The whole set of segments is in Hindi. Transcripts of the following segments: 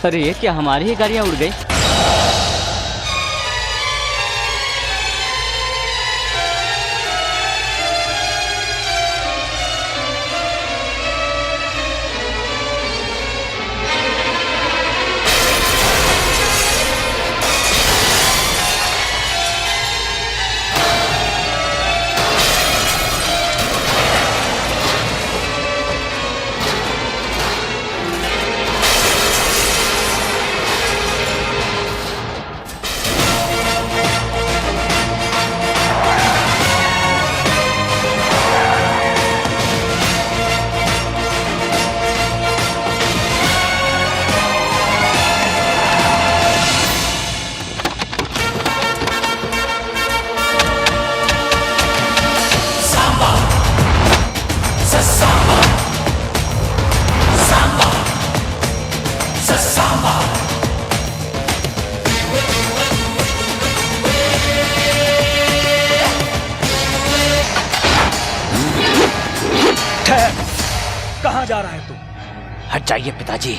अरे ये क्या, हमारी ही गाड़ियाँ उड़ गई। कहाँ जा रहा है तू? हट जाइए पिताजी,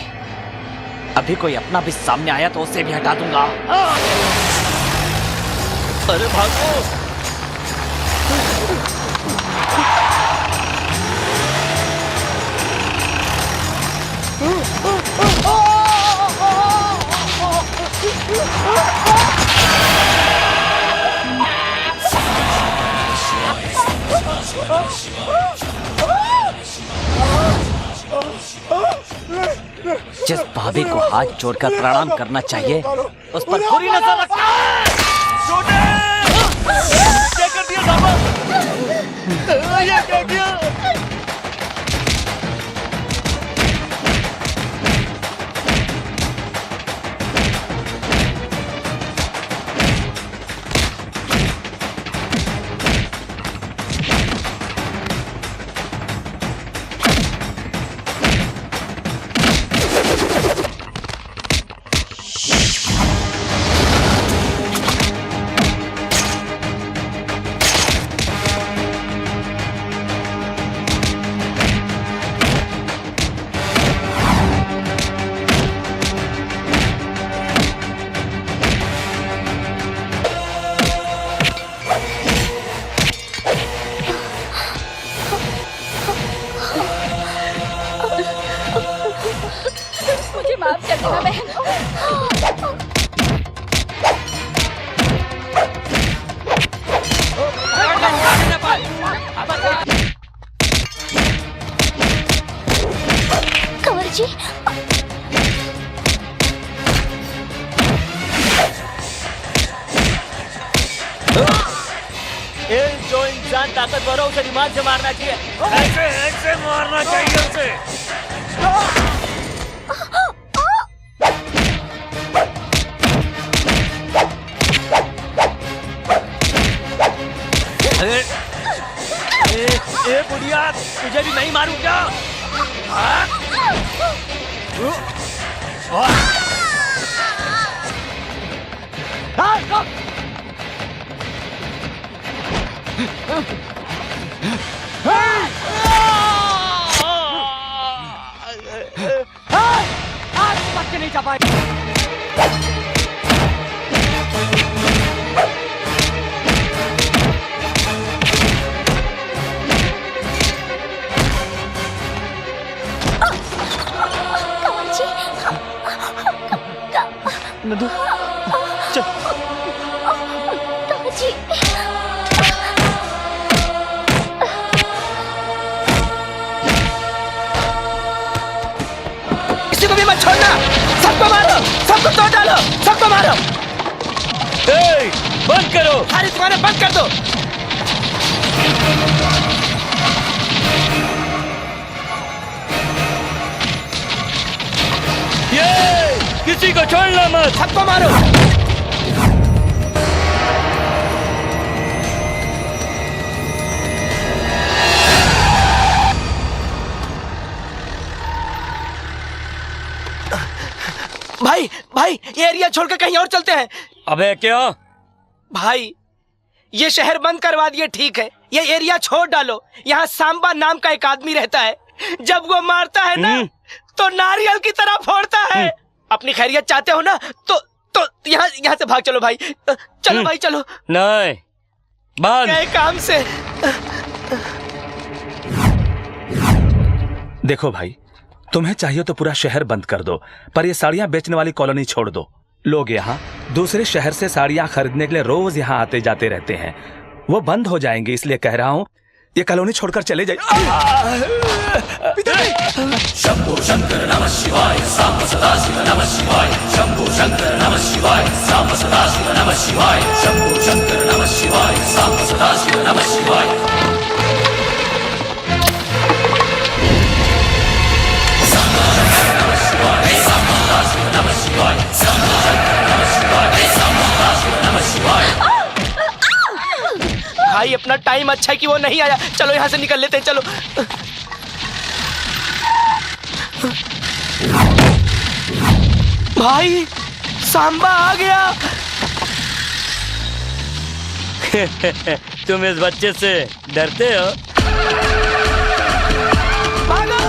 अभी कोई अपना भी सामने आया तो उसे भी हटा दूंगा। अरे भागो! जिस भाभी को हाथ जोड़कर प्रणाम करना चाहिए उस पर बुरी नजर रखना है। क्या कर दिया साहब? ये क्या किया? माफ कर देना बहन। कंवर जी, जो इंसान ताकतवर हो उसे दिमाग से मारना चाहिए। ऐसे मारना चाहिए उसे। ए बुढ़िया, तुझे भी नहीं मारूं क्या? आज बच के नहीं जा पाए। नंदू, चल। काजी, किसी को भी मत छोड़ना, सबको मारो, सबको तोड़ डालो, सबको मारो। बंद करो, सारी दुकानें बंद कर दो। किसी को छोड़ना मत, सबको मारो। भाई भाई, ये एरिया छोड़कर कहीं और चलते हैं। अबे क्या? भाई ये शहर बंद करवा दिए, ठीक है, ये एरिया छोड़ डालो। यहाँ सांबा नाम का एक आदमी रहता है, जब वो मारता है ना तो नारियल की तरह फोड़ता है। अपनी खैरियत चाहते हो ना तो यहाँ से भाग चलो भाई। चलो भाई चलो। नहीं, बंद। गए काम से। देखो भाई, तुम्हें चाहिए तो पूरा शहर बंद कर दो, पर ये साड़ियां बेचने वाली कॉलोनी छोड़ दो। लोग यहाँ दूसरे शहर से साड़ियां खरीदने के लिए रोज यहाँ आते जाते रहते हैं। वो बंद हो जाएंगे, इसलिए कह रहा हूँ ये कॉलोनी छोड़कर चले जाइए। शंभो शंकर नमः शिवाय, सांब सदा शिव नमः शिवाय। शंभो शंकर नमः शिवाय, सांब सदा शिव नमः शिवाय। शंभो शंकर नमः शिवाय, सांब सदा शिव नमः शिवाय। शंभो शंकर नमः शिवाय, सांब सदा शिव नमः शिवाय। शंभो शंकर नमः शिवाय, सांब सदा शिव नमः शिवाय। भाई अपना टाइम अच्छा है कि वो नहीं आया। चलो यहाँ से निकल लेते हैं, चलो। भाई सांबा आ गया। तुम इस बच्चे से डरते हो? भागो।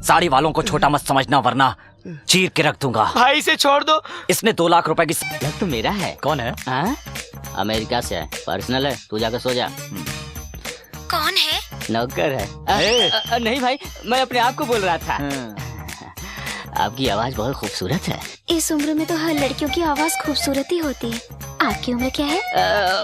साड़ी वालों को छोटा मत समझना, वरना चीर के रख दूंगा। भाई इसे छोड़ दो। इसने 2 लाख रुपए की लग तो मेरा है। कौन है? अमेरिका से है, पर्सनल है, तू जाकर सो जा। कौन है? नौकर है। नहीं भाई, मैं अपने आप को बोल रहा था। आपकी आवाज बहुत खूबसूरत है। इस उम्र में तो हर लड़कियों की आवाज खूबसूरत ही होती है। आपकी उम्र क्या है?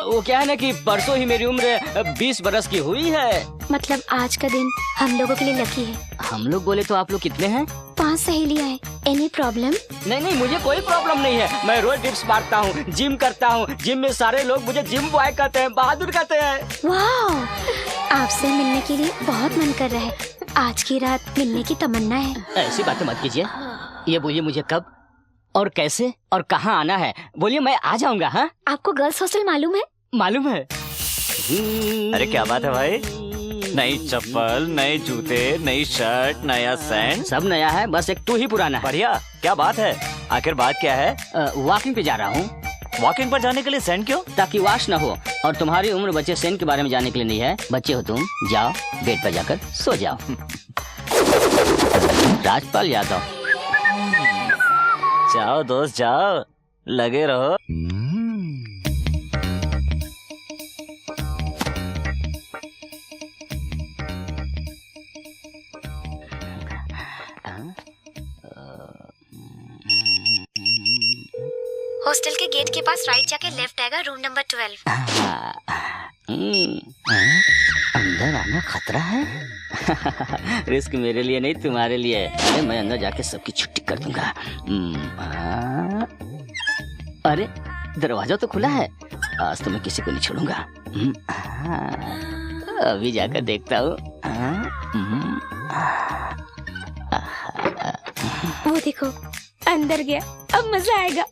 वो क्या है ना कि परसों ही मेरी उम्र 20 बरस की हुई है। मतलब आज का दिन हम लोगों के लिए लकी है। हम लोग बोले तो आप लोग कितने हैं? 5 सहेलियां हैं। Any problem? नहीं, मुझे कोई प्रॉब्लम नहीं है। मैं रोज डिप्स मारता हूँ, जिम करता हूँ। जिम में सारे लोग मुझे जिम बॉय कहते हैं, बहादुर कहते हैं। वाह, आपसे मिलने के लिए बहुत मन कर रहा है। आज की रात मिलने की तमन्ना है। ऐसी बातें मत कीजिए। ये बोलिए मुझे कब और कैसे और कहाँ आना है? बोलिए, मैं आ जाऊंगा। हाँ, आपको गर्ल्स हॉस्टल मालूम है? मालूम है। अरे क्या बात है भाई, नई चप्पल, नए जूते, नई शर्ट, नया सैंड, सब नया है, बस एक तू ही पुराना है। बढ़िया। क्या बात है, आखिर बात क्या है? वॉकिंग पे जा रहा हूँ। वॉकिंग पर जाने के लिए सैंड क्यों? ताकि वॉश न हो। और तुम्हारी उम्र बच्चे सेंट के बारे में जानने के लिए नहीं है। बच्चे हो तुम, जाओ बेड पर जाकर सो जाओ। राजपाल यादव। जाओ दोस्त जाओ, लगे रहो। हॉस्टल के गेट के पास राइट जाके लेफ्ट आएगा, रूम नंबर 12। अंदर आना खतरा है। रिस्क मेरे लिए नहीं, तुम्हारे लिए। अरे मैं अंदर जाके सबकी छुट्टी कर दूंगा। अरे दरवाजा तो खुला है। आज तो मैं किसी को नहीं छोड़ूंगा। अभी जाकर देखता हूँ। वो देखो, अंदर गया। अब मजा आएगा।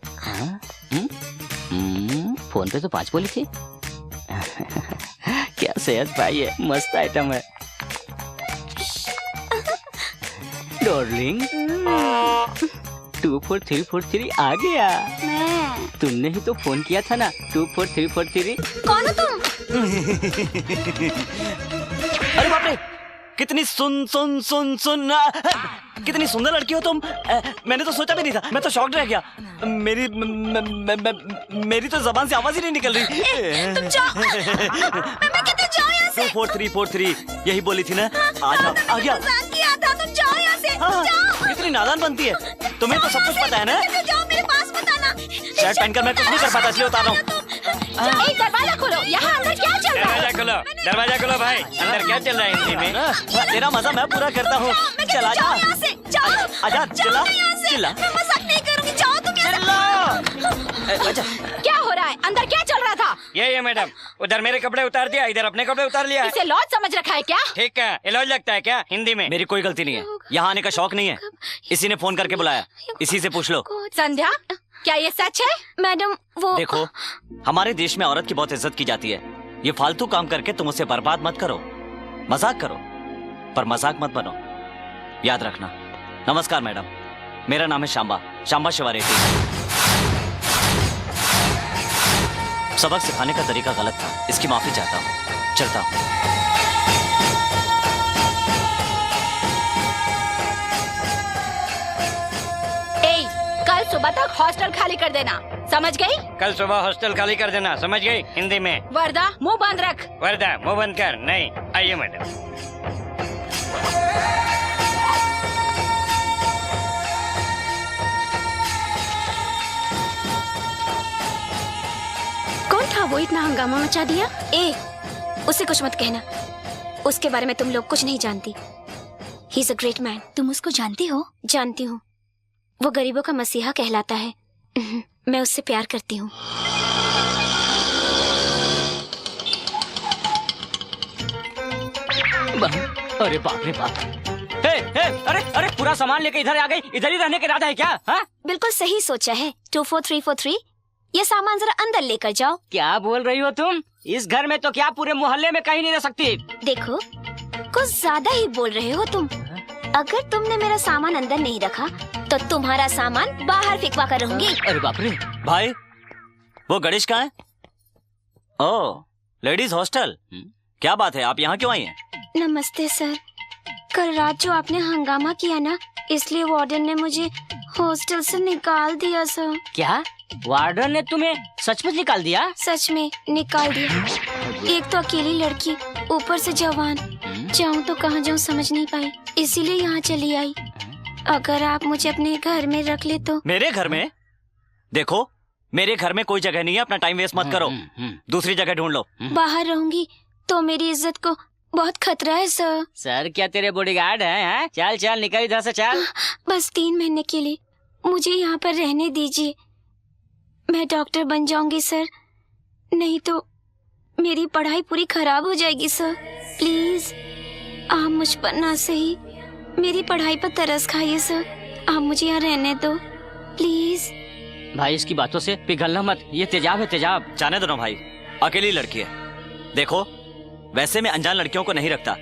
फोन पे तो 5 बोली थी। क्या सेहत पाई है, मस्त आइटम है। डार्लिंग, 24343 आ गया। मैं। तुमने ही तो फोन किया था ना, 24343। कौन हो तुम? अरे बाप रे, कितनी कितनी सुंदर लड़की हो तुम। मैंने तो सोचा भी नहीं था, मैं तो शॉक्ड रह गया। मेरी तो जबान से आवाज ही नहीं निकल रही। तुम जाओ। मैं कहती हूँ जाओ यहाँ से। 24343 यही बोली थी ना। आ गया। मजाक किया था, तुम जाओ यहाँ से। हाँ, जाओ। कितनी नादान बनती है। तुम्हें तो सब कुछ पता है ना। जाओ, मेरे पास मत आना। शर्ट पहनकर मैं कुछ नहीं कर पाता, इसलिए उतार रहा हूँ। दरवाजा खोलो, यहाँ अंदर क्या चल रहा है? दरवाजा खोलो भाई, अंदर क्या चल रहा है हिंदी में? तेरा मजा मैं पूरा करता हूँ। चला जा। आजा, चिल्ला। मैं मजाक नहीं करूँगी, जाओ तुम यहाँ से। क्या हो रहा है? अंदर क्या चल रहा था? ये मैडम, उधर मेरे कपड़े उतार दिया, इधर अपने कपड़े उतार लिया। इसे लॉज समझ रखा है क्या? ठीक है, ये लॉज लगता है क्या हिंदी में? मेरी कोई गलती नहीं है, यहाँ आने का शौक नहीं है। इसी ने फोन करके बुलाया, इसी से पूछ लो। संध्या, क्या ये सच है? मैडम वो देखो, हमारे देश में औरत की बहुत इज्जत की जाती है। ये फालतू काम करके तुम उसे बर्बाद मत करो। मजाक करो पर मजाक मत बनो, याद रखना। नमस्कार मैडम, मेरा नाम है शांबा शिवा रेड्डी। सबक सिखाने का तरीका गलत था, इसकी माफी चाहता हूँ। चलता हूँ। कल सुबह तक हॉस्टल खाली कर देना, समझ गई? कल सुबह हॉस्टल खाली कर देना, समझ गई हिंदी में? वर्दा, मुंह बंद रख। वर्दा, मुंह बंद कर। नहीं, आइए मैडम। कौन था वो इतना हंगामा मचा दिया? उसे कुछ मत कहना, उसके बारे में तुम लोग कुछ नहीं जानती। He is a great man. तुम उसको जानती हो? जानती हूँ, वो गरीबों का मसीहा कहलाता है। मैं उससे प्यार करती हूँ। अरे बाप रे बाप। अरे पूरा सामान लेके इधर आ गई। इधर ही रहने का इरादा है क्या? हाँ? बिल्कुल सही सोचा है। 24343, ये सामान जरा अंदर लेकर जाओ। क्या बोल रही हो तुम? इस घर में तो क्या पूरे मोहल्ले में कहीं नहीं रह सकती। देखो, कुछ ज्यादा ही बोल रहे हो तुम। अगर तुमने मेरा सामान अंदर नहीं रखा तो तुम्हारा सामान बाहर फेंकवा कर रहूंगी। अरे बाप रे। भाई, वो गणेश कहाँ है? ओह, लेडीज हॉस्टल। क्या बात है, आप यहाँ क्यों आई हैं? नमस्ते सर, कल रात जो आपने हंगामा किया ना, इसलिए वार्डन ने मुझे हॉस्टल से निकाल दिया सर। क्या वार्डन ने तुम्हें सचमुच निकाल दिया? सच में निकाल दिया। एक तो अकेली लड़की, ऊपर से जवान, जाऊँ तो कहाँ जाऊँ समझ नहीं पाई, इसीलिए यहाँ चली आई। अगर आप मुझे अपने घर में रख ले तो। मेरे घर में? देखो, मेरे घर में कोई जगह नहीं है, अपना टाइम वेस्ट मत करो। दूसरी जगह ढूंढ लो। बाहर रहूंगी तो मेरी इज्जत को बहुत खतरा है सर। सर क्या तेरे बॉडीगार्ड हैं? चल चल निकल इधर से, चल। बस 3 महीने के लिए मुझे यहाँ पर रहने दीजिए। मैं डॉक्टर बन जाऊंगी सर, नहीं तो मेरी पढ़ाई पूरी खराब हो जाएगी सर। प्लीज आप मुझ पर ना सही मेरी पढ़ाई पर तरस खाइए सर। आप मुझे यहाँ रहने दो प्लीज। भाई इसकी बातों से पिघलना मत, ये तेजाब है, तेजाब। जाने दो ना भाई, अकेली लड़की है। देखो, वैसे मैं अनजान लड़कियों को नहीं रखता,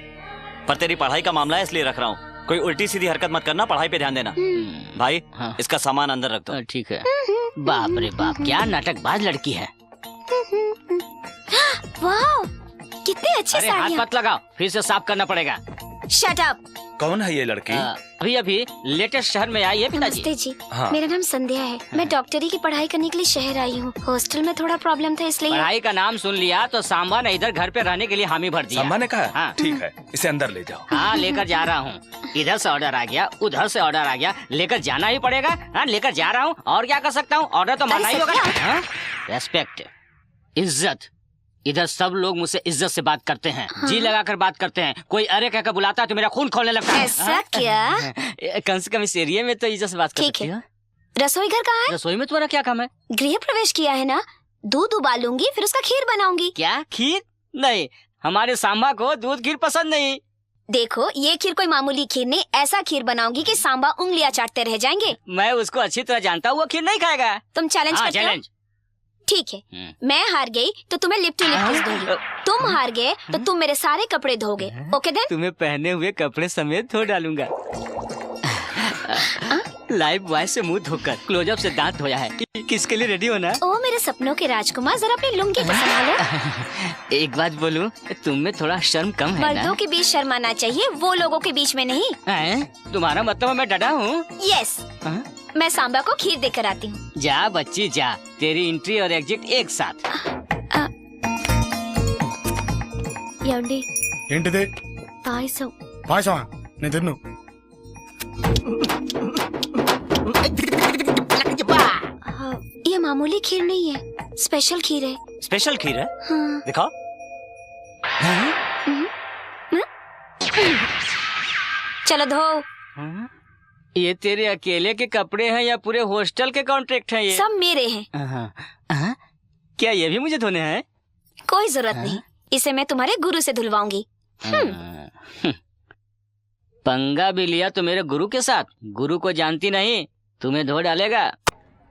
पर तेरी पढ़ाई का मामला है इसलिए रख रहा हूँ। कोई उल्टी सीधी हरकत मत करना, पढ़ाई पे ध्यान देना। भाई, हाँ। इसका सामान अंदर रख दो। ठीक है। बाप रे बाप, क्या नाटकबाज लड़की है। वाह, कितनी अच्छी अरे हाथ साड़ियाँ। मत लगाओ, फिर से साफ करना पड़ेगा। Shut up. कौन है ये लड़की? अभी लेटेस्ट शहर में आई है पिताजी। नमस्ते जी, हाँ। मेरा नाम संध्या है। मैं डॉक्टरी की पढ़ाई करने के लिए शहर आई हूँ। हॉस्टल में थोड़ा प्रॉब्लम था इसलिए। पढ़ाई का नाम सुन लिया तो सांबा ने इधर घर पे रहने के लिए हामी भर दिया। सम्मा ने कहा? हाँ। ठीक है, इसे अंदर ले जाओ। हाँ लेकर जा रहा हूँ। इधर से ऑर्डर आ गया, उधर से ऑर्डर आ गया, लेकर जाना ही पड़ेगा। हाँ लेकर जा रहा हूँ, और क्या कर सकता हूँ, ऑर्डर तो मानना ही होगा। रेस्पेक्ट, इज्जत, इधर सब लोग मुझसे इज्जत से बात करते हैं। हाँ। जी लगाकर बात करते हैं। कोई अरे कहकर बुलाता है तो मेरा खून खोलने लगता है। ऐसा क्या? कम से कम इस एरिया में तो इज्जत से बात कर सकती है। रसोई घर कहाँ है? रसोई में तुम्हारा क्या काम है? गृह प्रवेश किया है ना, दूध उबालूंगी फिर उसका खीर बनाऊंगी। क्या खीर? नहीं, हमारे सांबा को दूध खीर पसंद नहीं। देखो, ये खीर कोई मामूली खीर नहीं, ऐसा खीर बनाऊंगी कि सांबा उंगलियां चाटते रह जाएंगे। मैं उसको अच्छी तरह जानता हूँ, वो खीर नहीं खाएगा। तुम चैलेंज करते हो? चैलेंज। ठीक है, मैं हार गई तो तुम्हें लिप टू लिप किस दूंगी। तुम हार गए तो तुम मेरे सारे कपड़े धोगे। Okay then? तुम्हें पहने हुए कपड़े समेत धो डालूंगा। लाइव बॉय से मुंह धोकर क्लोजअप से दांत धोया है। किसके लिए रेडी होना? ओ मेरे सपनों के राजकुमार, जरा अपनी लुंगी को संभालो। एक बात बोलूं, तुम में थोड़ा शर्म कम है ना? मर्दों के बीच शर्माना चाहिए, वो लोगों के बीच में नहीं। हैं? तुम्हारा मतलब मैं डरा हूँ? यस, मैं सांबा को खीर देकर आती हूँ। जा बच्ची जा, तेरी एंट्री और एग्जिट एक साथ। ఏమండి ఏంటిది పాయసం పాయసమా నేను తిన్ను ये मामूली खीर नहीं है, स्पेशल खीर है। स्पेशल खीर है? हाँ। दिखाओ। चलो धो। ये तेरे अकेले के कपड़े हैं या पूरे हॉस्टल के कॉन्ट्रैक्ट हैं ये? सब मेरे हैं। क्या ये भी मुझे धोने हैं? कोई जरूरत नहीं, इसे मैं तुम्हारे गुरु से धुलवाऊंगी। पंगा भी लिया तो मेरे गुरु के साथ। गुरु को जानती नहीं, तुम्हें धो डालेगा।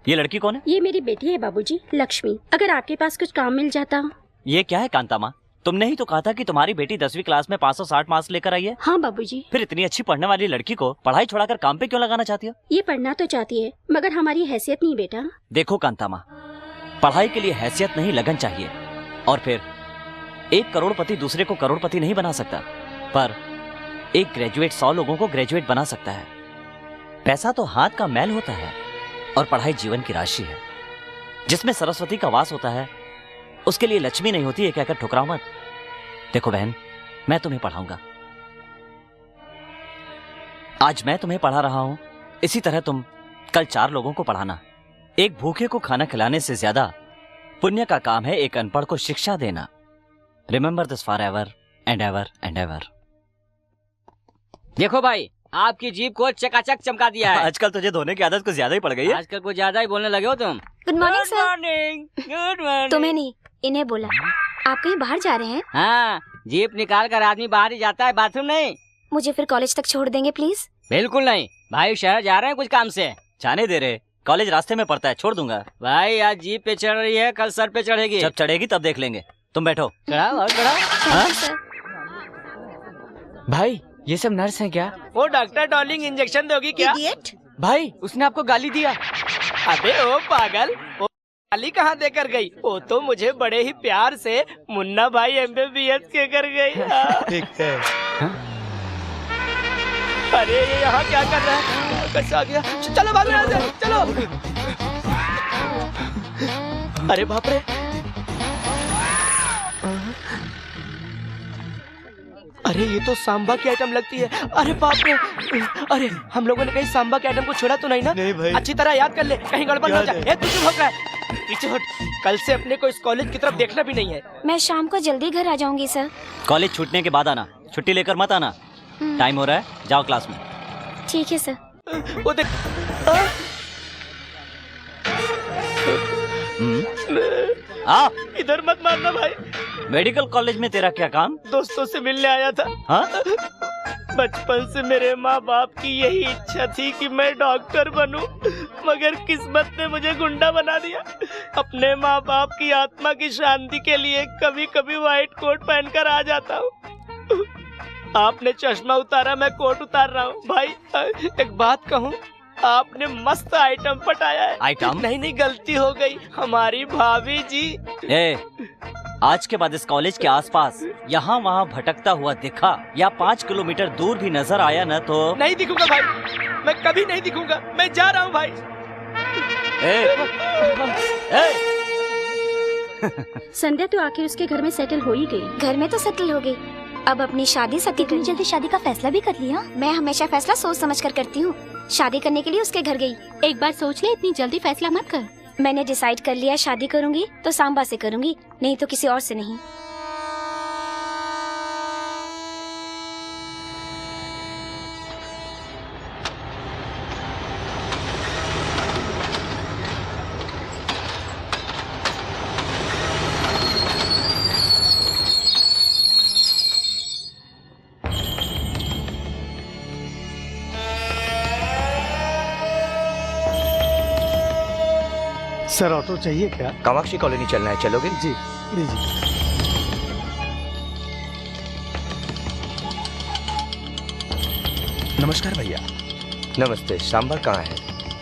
ये लड़की कौन है? ये मेरी बेटी है बाबूजी, लक्ष्मी। अगर आपके पास कुछ काम मिल जाता। ये क्या है कांता माँ? तुमने ही तो कहा था कि तुम्हारी बेटी 10वीं क्लास में 560 मार्क्स लेकर आई है। हाँ बाबूजी। फिर इतनी अच्छी पढ़ने वाली लड़की को पढ़ाई छोड़ाकर काम पे क्यों लगाना चाहती हो? ये पढ़ना तो चाहती है, मगर हमारी हैसियत नहीं बेटा। देखो कांता माँ, पढ़ाई के लिए हैसियत नहीं लगन चाहिए। और फिर एक करोड़पति दूसरे को करोड़पति नहीं बना सकता, पर एक ग्रेजुएट 100 लोगों को ग्रेजुएट बना सकता है। पैसा तो हाथ का मैल होता है और पढ़ाई जीवन की राशि है। जिसमें सरस्वती का वास होता है उसके लिए लक्ष्मी नहीं होती है, कहकर ठुकराओ मत। देखो बहन, मैं तुम्हें पढ़ाऊंगा। आज मैं तुम्हें पढ़ा रहा हूं, इसी तरह तुम कल 4 लोगों को पढ़ाना। एक भूखे को खाना खिलाने से ज्यादा पुण्य का काम है एक अनपढ़ को शिक्षा देना। Remember this for ever and ever and ever. देखो भाई, आपकी जीभ को चकाचक चमका दिया है। आजकल तुझे धोने की आदत कुछ ज्यादा ही पड़ गई है। आजकल कुछ ज्यादा ही बोलने लगे हो तुम। Good morning sir. Good morning. तुम्हें नहीं, इन्हें बोला। आप कहीं बाहर जा रहे हैं? हाँ, जीप निकाल कर आदमी बाहर ही जाता है, बाथरूम नहीं। मुझे फिर कॉलेज तक छोड़ देंगे प्लीज? बिल्कुल नहीं भाई, शहर जा रहे हैं कुछ काम से। जाने दे रहे, कॉलेज रास्ते में पड़ता है, छोड़ दूंगा। भाई आज जीप पे चढ़ रही है, कल सर पे चढ़ेगी। जब चढ़ेगी तब देख लेंगे। तुम बैठो। चढ़ाओ और चढ़ाओ। Thank you sir. भाई ये सब नर्स हैं क्या? वो डॉक्टर डॉर्लिंग इंजेक्शन दोगी क्या? भाई उसने आपको गाली दिया? अबे ओ पागल, वो गाली कहाँ देकर गई? वो तो मुझे बड़े ही प्यार से मुन्ना भाई MBBS के कर गई। ठीक है। अरे ये यहाँ क्या कर रहा है? कैसे आ गया? चलो भागो यहाँ से, चलो। अरे बाप रे, अरे ये तो सांबा की आइटम लगती है। अरे बाप रे, अरे हम लोगों ने कहीं सांबा के आइटम को छोड़ा तो नहीं ना? नहीं भाई। अच्छी तरह याद कर ले, कहीं गड़बड़ ना हो जाए। तू चुप हो रहा है, पीछे हट। कल से अपने को इस कॉलेज की तरफ देखना भी नहीं है। मैं शाम को जल्दी घर आ जाऊंगी सर। कॉलेज छूटने के बाद आना, छुट्टी लेकर मत आना। टाइम हो रहा है, जाओ क्लास में। ठीक है सर। वो देख, आ, इधर मत मारना भाई। मेडिकल कॉलेज में तेरा क्या काम? दोस्तों से मिलने आया था। हाँ? बचपन से मेरे माँ बाप की यही इच्छा थी कि मैं डॉक्टर बनूं, मगर किस्मत ने मुझे गुंडा बना दिया। अपने माँ बाप की आत्मा की शांति के लिए कभी कभी व्हाइट कोट पहनकर आ जाता हूँ। आपने चश्मा उतारा, मैं कोट उतार रहा हूँ। भाई एक बात कहूँ, आपने मस्त आइटम पटाया है। आइटम? नहीं, गलती हो गई, हमारी भाभी जी। ए, आज के बाद इस कॉलेज के आसपास यहाँ वहाँ भटकता हुआ दिखा या 5 किलोमीटर दूर भी नजर आया न तो नहीं दिखूंगा भाई, मैं कभी नहीं दिखूंगा। मैं जा रहा हूँ भाई। संध्या तो आखिर उसके घर में सेटल हो ही गई। घर में तो सेटल हो गई, अब अपनी शादी सती इतनी जल्दी शादी का फैसला भी कर लिया। मैं हमेशा फैसला सोच समझ कर करती हूँ। शादी करने के लिए उसके घर गई। एक बार सोच ले, इतनी जल्दी फैसला मत कर। मैंने डिसाइड कर लिया, शादी करूंगी तो सांबा से करूंगी, नहीं तो किसी और से नहीं। सर ऑटो चाहिए क्या? कामाक्षी कॉलोनी चलना है, चलोगे? जी लीजिए। नमस्कार भैया। नमस्ते। सांबा कहाँ है?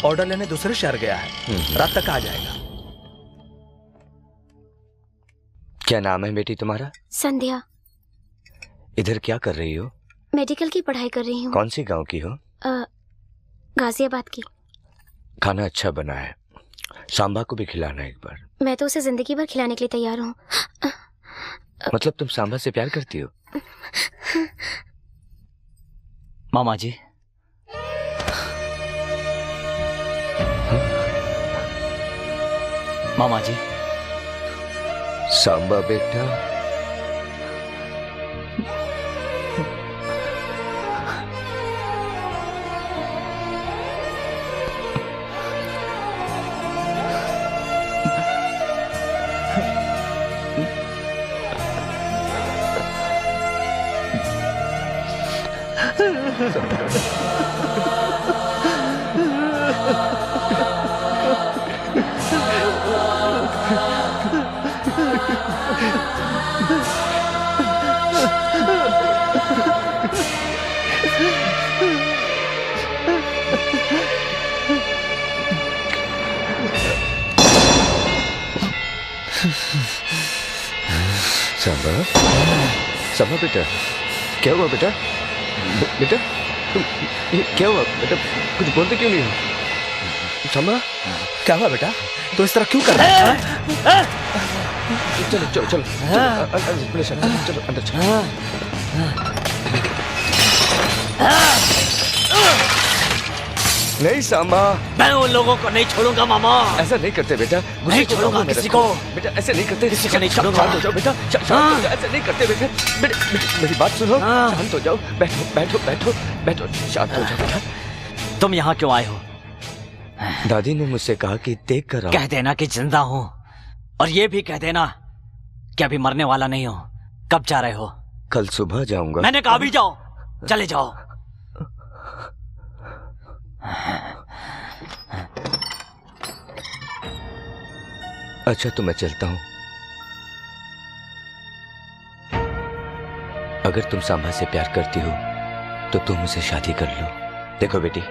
ऑर्डर लेने दूसरे शहर गया है, रात तक आ जाएगा। क्या नाम है बेटी तुम्हारा? संध्या। इधर क्या कर रही हो? मेडिकल की पढ़ाई कर रही हूँ। कौन सी गांव की हो? गाजियाबाद की। खाना अच्छा बना है, सांबा को भी खिलाना एक बार। मैं तो उसे जिंदगी भर खिलाने के लिए तैयार हूँ। मतलब तुम सांबा से प्यार करती हो? मामा जी, मामा जी। सांबा बेटा, सांबा, सांबा बेटा, क्या हुआ बेटा? बेटा क्या हुआ बेटा? कुछ बोलते क्यों नहीं हो? सांबा, क्या हुआ बेटा? तो इस तरह क्यों कर रहा है? चलो चलो चलो चलो अंदर चलो। नहीं सांबा, मैं उन लोगों को नहीं छोड़ूंगा मामा। ऐसा नहीं करते बेटा, नहीं छोड़ूंगा किसी को। बेटा ऐसे नहीं करते, किसी को नहीं छोड़ूंगा। शांत हो जाओ बेटा, शांत हो जाओ, ऐसे नहीं करते बेटा। मेरी बात सुनो, शांत हो जाओ, बैठो बैठो बैठो बैठो, शांत हो जाओ बेटा। तुम यहाँ क्यों आए हो? दादी ने मुझसे कहा कि देख कर आओ। कह देना कि जिंदा हूँ, और ये भी कह देना कि अभी मरने वाला नहीं हो। कब जा रहे हो? कल सुबह जाऊंगा। मैंने कहा अभी जाओ, चले जाओ। अच्छा तो मैं चलता हूं। अगर तुम सांबा से प्यार करती हो तो तुम उसे शादी कर लो। देखो बेटी,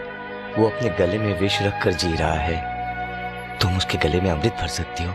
वो अपने गले में विष रख कर जी रहा है, तुम उसके गले में अमृत भर सकती हो।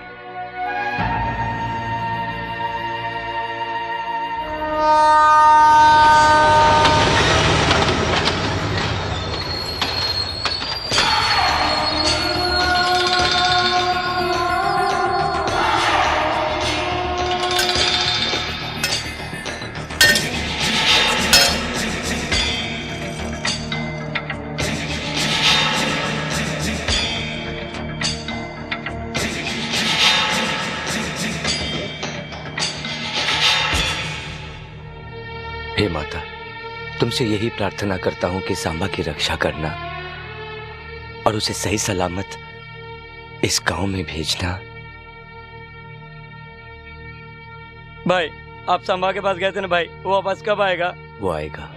हे माता, तुमसे यही प्रार्थना करता हूं कि सांबा की रक्षा करना और उसे सही सलामत इस गांव में भेजना। भाई आप सांबा के पास गए थे ना भाई, वो वापस कब आएगा? वो आएगा,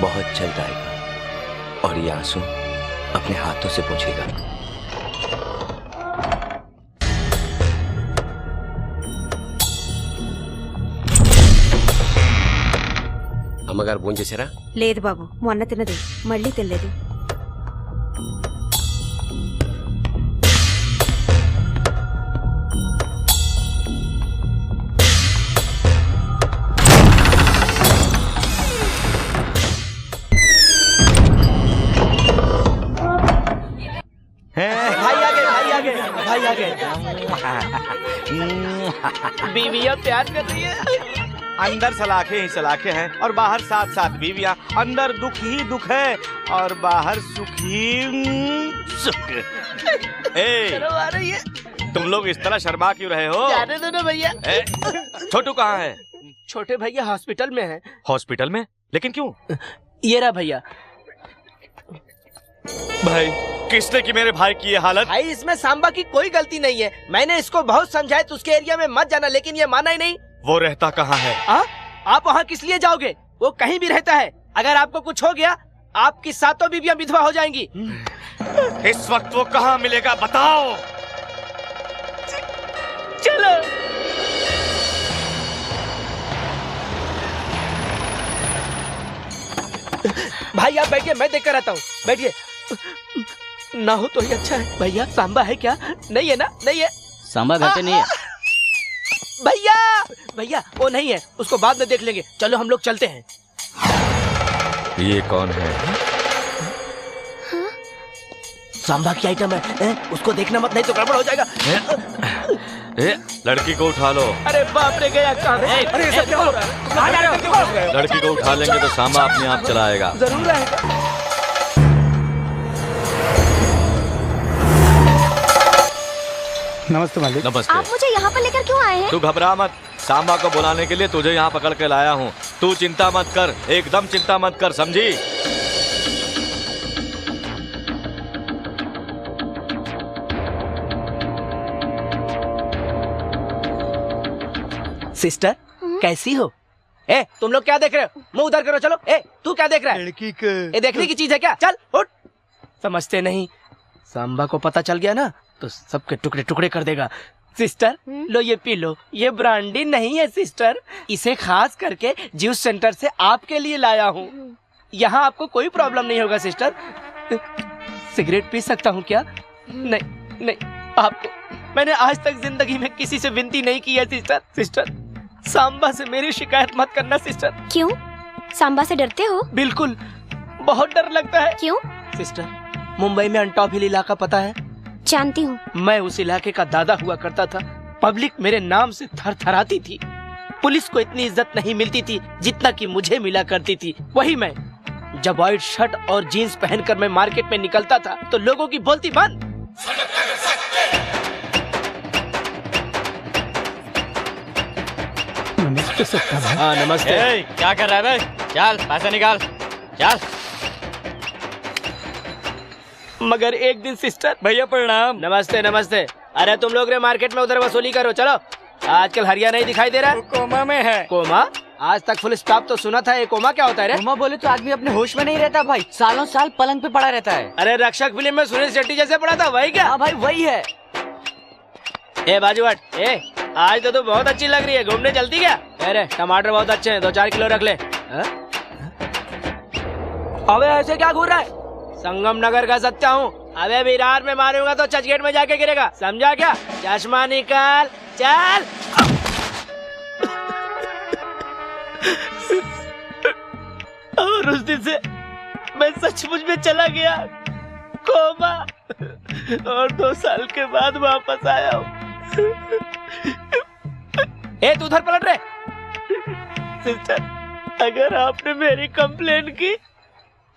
बहुत जल्द आएगा, और ये आंसू अपने हाथों से पोंछेगा। అమ్మగారు భోజనం చేశారా? లేదు బాబు, మొన్న తిన్నది మళ్ళీ తినలేదు. भाई आ गए। बीवियां प्यार कर रही है। अंदर सलाखे ही सलाखे हैं और बाहर साथ साथ बीवियां। अंदर दुख ही दुख है और बाहर सुख ही सुख। शर्म आ रही है। तुम लोग इस तरह शर्मा क्यों रहे हो? जाने दो ना भैया। छोटू कहाँ है? छोटे भैया हॉस्पिटल में है। हॉस्पिटल में? लेकिन क्यों? ये रहा भैया। भाई किसने की मेरे भाई की ये हालत? भाई इसमें सांबा की कोई गलती नहीं है। मैंने इसको बहुत समझाया तो उसके एरिया में मत जाना, लेकिन ये माना ही नहीं। वो रहता कहाँ है? आप वहाँ किस लिए जाओगे? वो कहीं भी रहता है। अगर आपको कुछ हो गया, आपकी सातों बीवियां विधवा हो जाएंगी। इस वक्त वो कहाँ मिलेगा बताओ? चलो। भाई आप बैठिए, मैं देखकर आता हूँ। बैठिए। ना हो तो ही अच्छा है। भैया सांबा है क्या? नहीं है ना? नहीं है। सांबा घर पे नहीं है। भैया भैया वो नहीं है, उसको बाद में देख लेंगे। चलो हम लोग चलते हैं। ये कौन है? सांबा की आइटम है, उसको देखना मत, नहीं तो गड़बड़ हो जाएगा। लड़की को उठा लो। अरे बाप रे, गया कहाँ? अरे ये सब क्या हो रहा है? लड़की को उठा लेंगे तो सांबा अपने आप चला आएगा। जरूर आएगा। नमस्ते मालिक। नमस्ते। आप मुझे यहाँ पर लेकर क्यों आए हैं? तू घबरा मत, सांबा को बुलाने के लिए तुझे यहाँ पकड़ के लाया हूँ। तू चिंता मत कर, एकदम चिंता मत कर, समझी? सिस्टर कैसी हो? ए तुम लोग क्या देख रहे हो? मुंह उधर करो। चलो। ए तू क्या देख रहा है? लड़की का ये देखने की चीज है क्या? चल उठ। समझते नहीं, सांबा को पता चल गया ना तो सबके टुकड़े टुकड़े कर देगा। सिस्टर लो ये पी लो, ये ब्रांडी नहीं है सिस्टर, इसे खास करके जूस सेंटर से आपके लिए लाया हूँ। यहाँ आपको कोई प्रॉब्लम नहीं होगा सिस्टर। सिगरेट पी सकता हूँ क्या? नहीं नहीं, आपको मैंने आज तक जिंदगी में किसी से विनती नहीं की है सिस्टर। सिस्टर सांबा से मेरी शिकायत मत करना सिस्टर। क्यों? सांबा से डरते हो? बिल्कुल, बहुत डर लगता है। क्यों? सिस्टर मुंबई में अंटॉप हिल इलाका पता है? जानती हूँ। मैं उस इलाके का दादा हुआ करता था। पब्लिक मेरे नाम से थरथराती थी। पुलिस को इतनी इज्जत नहीं मिलती थी जितना कि मुझे मिला करती थी। वही मैं जब व्हाइट शर्ट और जीन्स पहनकर मैं मार्केट में निकलता था तो लोगों की बोलती बंद। नमस्ते सत्ता भाई। हाँ नमस्ते। क्या कर रहा है? चल पैसे निकाल, चल। मगर एक दिन सिस्टर। भैया प्रणाम। नमस्ते नमस्ते। अरे तुम लोग रे मार्केट में उधर वसूली करो। चलो, आजकल हरिया नहीं दिखाई दे रहा है। कोमा में है। कोमा? आज तक फुल स्टॉप तो सुना था, ये कोमा क्या होता है रे? कोमा बोले तो आदमी अपने होश में नहीं रहता भाई, सालों साल पलंग पे पड़ा रहता है। अरे रक्षक फिल्म में सुनील शेट्टी जैसे पड़ा था, वही क्या? हाँ भाई वही है। ए बाजू हट। ए आज तो तू बहुत अच्छी लग रही है, घूमने चलती क्या? अरे टमाटर बहुत अच्छे हैं, 2-4 किलो रख ले। अबे ऐसे क्या घूर रहा है? संगम नगर का सच्चा हूँ। अबे विरार में मारूंगा तो चर्चगेट में जाके गिरेगा, समझा क्या? चश्मा निकाल, चल। और उस दिन से मैं सचमुच में चला गया कोमा, और 2 साल के बाद वापस आया हूँ। ए तू उधर पलट रहे। सिस्टर अगर आपने मेरी कंप्लेन की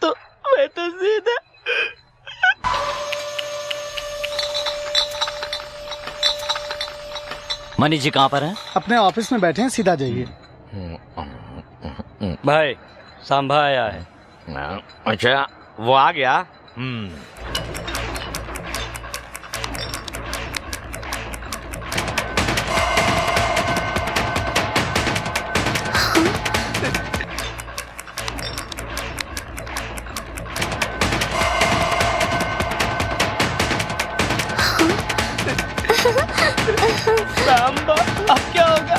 तो मैं तो सीधा। मनीष जी कहाँ पर हैं? अपने ऑफिस में बैठे हैं, सीधा जाइए। भाई सांभा आया है। अच्छा वो आ गया। सांबा अब क्या होगा?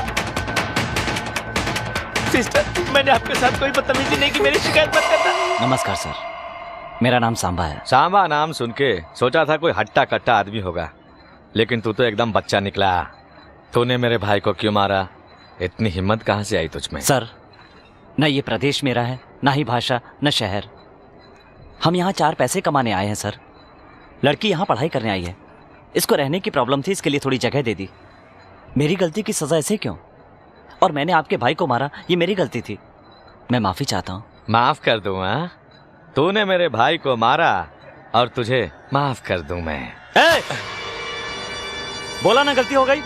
सिस्टर मैंने आपके साथ कोई बदतमीजी नहीं की, मेरी शिकायत मत करना। नमस्कार सर, मेरा नाम सांबा है। सांबा नाम सुन के सोचा था कोई हट्टा कट्टा आदमी होगा, लेकिन तू तो एकदम बच्चा निकला। तूने मेरे भाई को क्यों मारा? इतनी हिम्मत कहाँ से आई तुझमें? सर न ये प्रदेश मेरा है, न ही भाषा, न शहर। हम यहाँ 4 पैसे कमाने आए हैं सर। लड़की यहाँ पढ़ाई करने आई है, इसको रहने की प्रॉब्लम थी, इसके लिए थोड़ी जगह दे दी। मेरी गलती की सजा ऐसे क्यों? और मैंने आपके भाई को मारा, ये मेरी गलती थी, मैं माफी चाहता हूँ। माफ कर दूं? हाँ, तूने मेरे भाई को मारा और तुझे माफ कर दूं मैं? बोला ना गलती हो गई,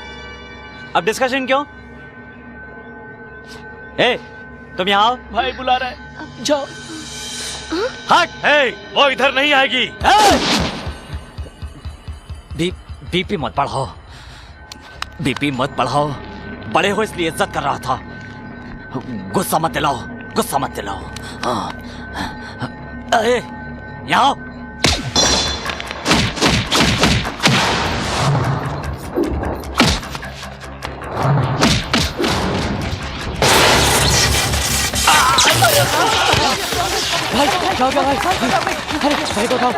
अब डिस्कशन क्यों? तुम यहाँ आओ। भाई बुला रहा है, जाओ। हट। वो इधर नहीं आएगी। बीपी मत बढ़ाओ, बीपी मत बढ़ाओ। बड़े हो इसलिए इज्जत कर रहा था। गुस्सा मत दिलाओ, गुस्सा मत दिलाओ। यहाँ आओ। भाई क्या हो गया भाई? अरे भाई को उठाओ।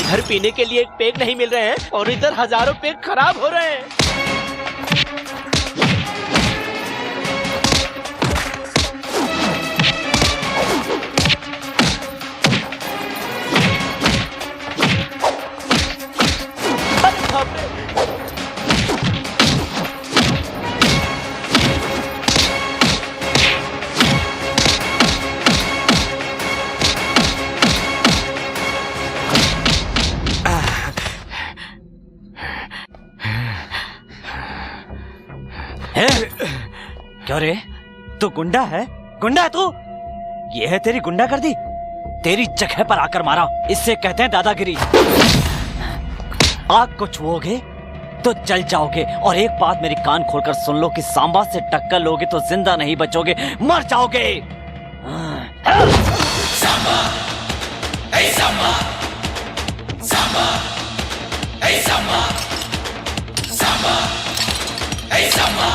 घर पीने के लिए एक पेग नहीं मिल रहे हैं और इधर हजारों पेग खराब हो रहे हैं। अरे बाप रे! क्यों रे, तू गुंडा है? गुंडा है तू? ये है तेरी गुंडागर्दी? तेरी जगह पर आकर मारा, इससे कहते हैं दादागिरी। आग को छुओगे तो जल जाओगे। और एक बात मेरी कान खोलकर सुन लो कि सांबा से टक्कर लोगे तो जिंदा नहीं बचोगे, मर जाओगे। सांबा, ए सांबा, सांबा, ए सांबा, सांबा, ए सांबा।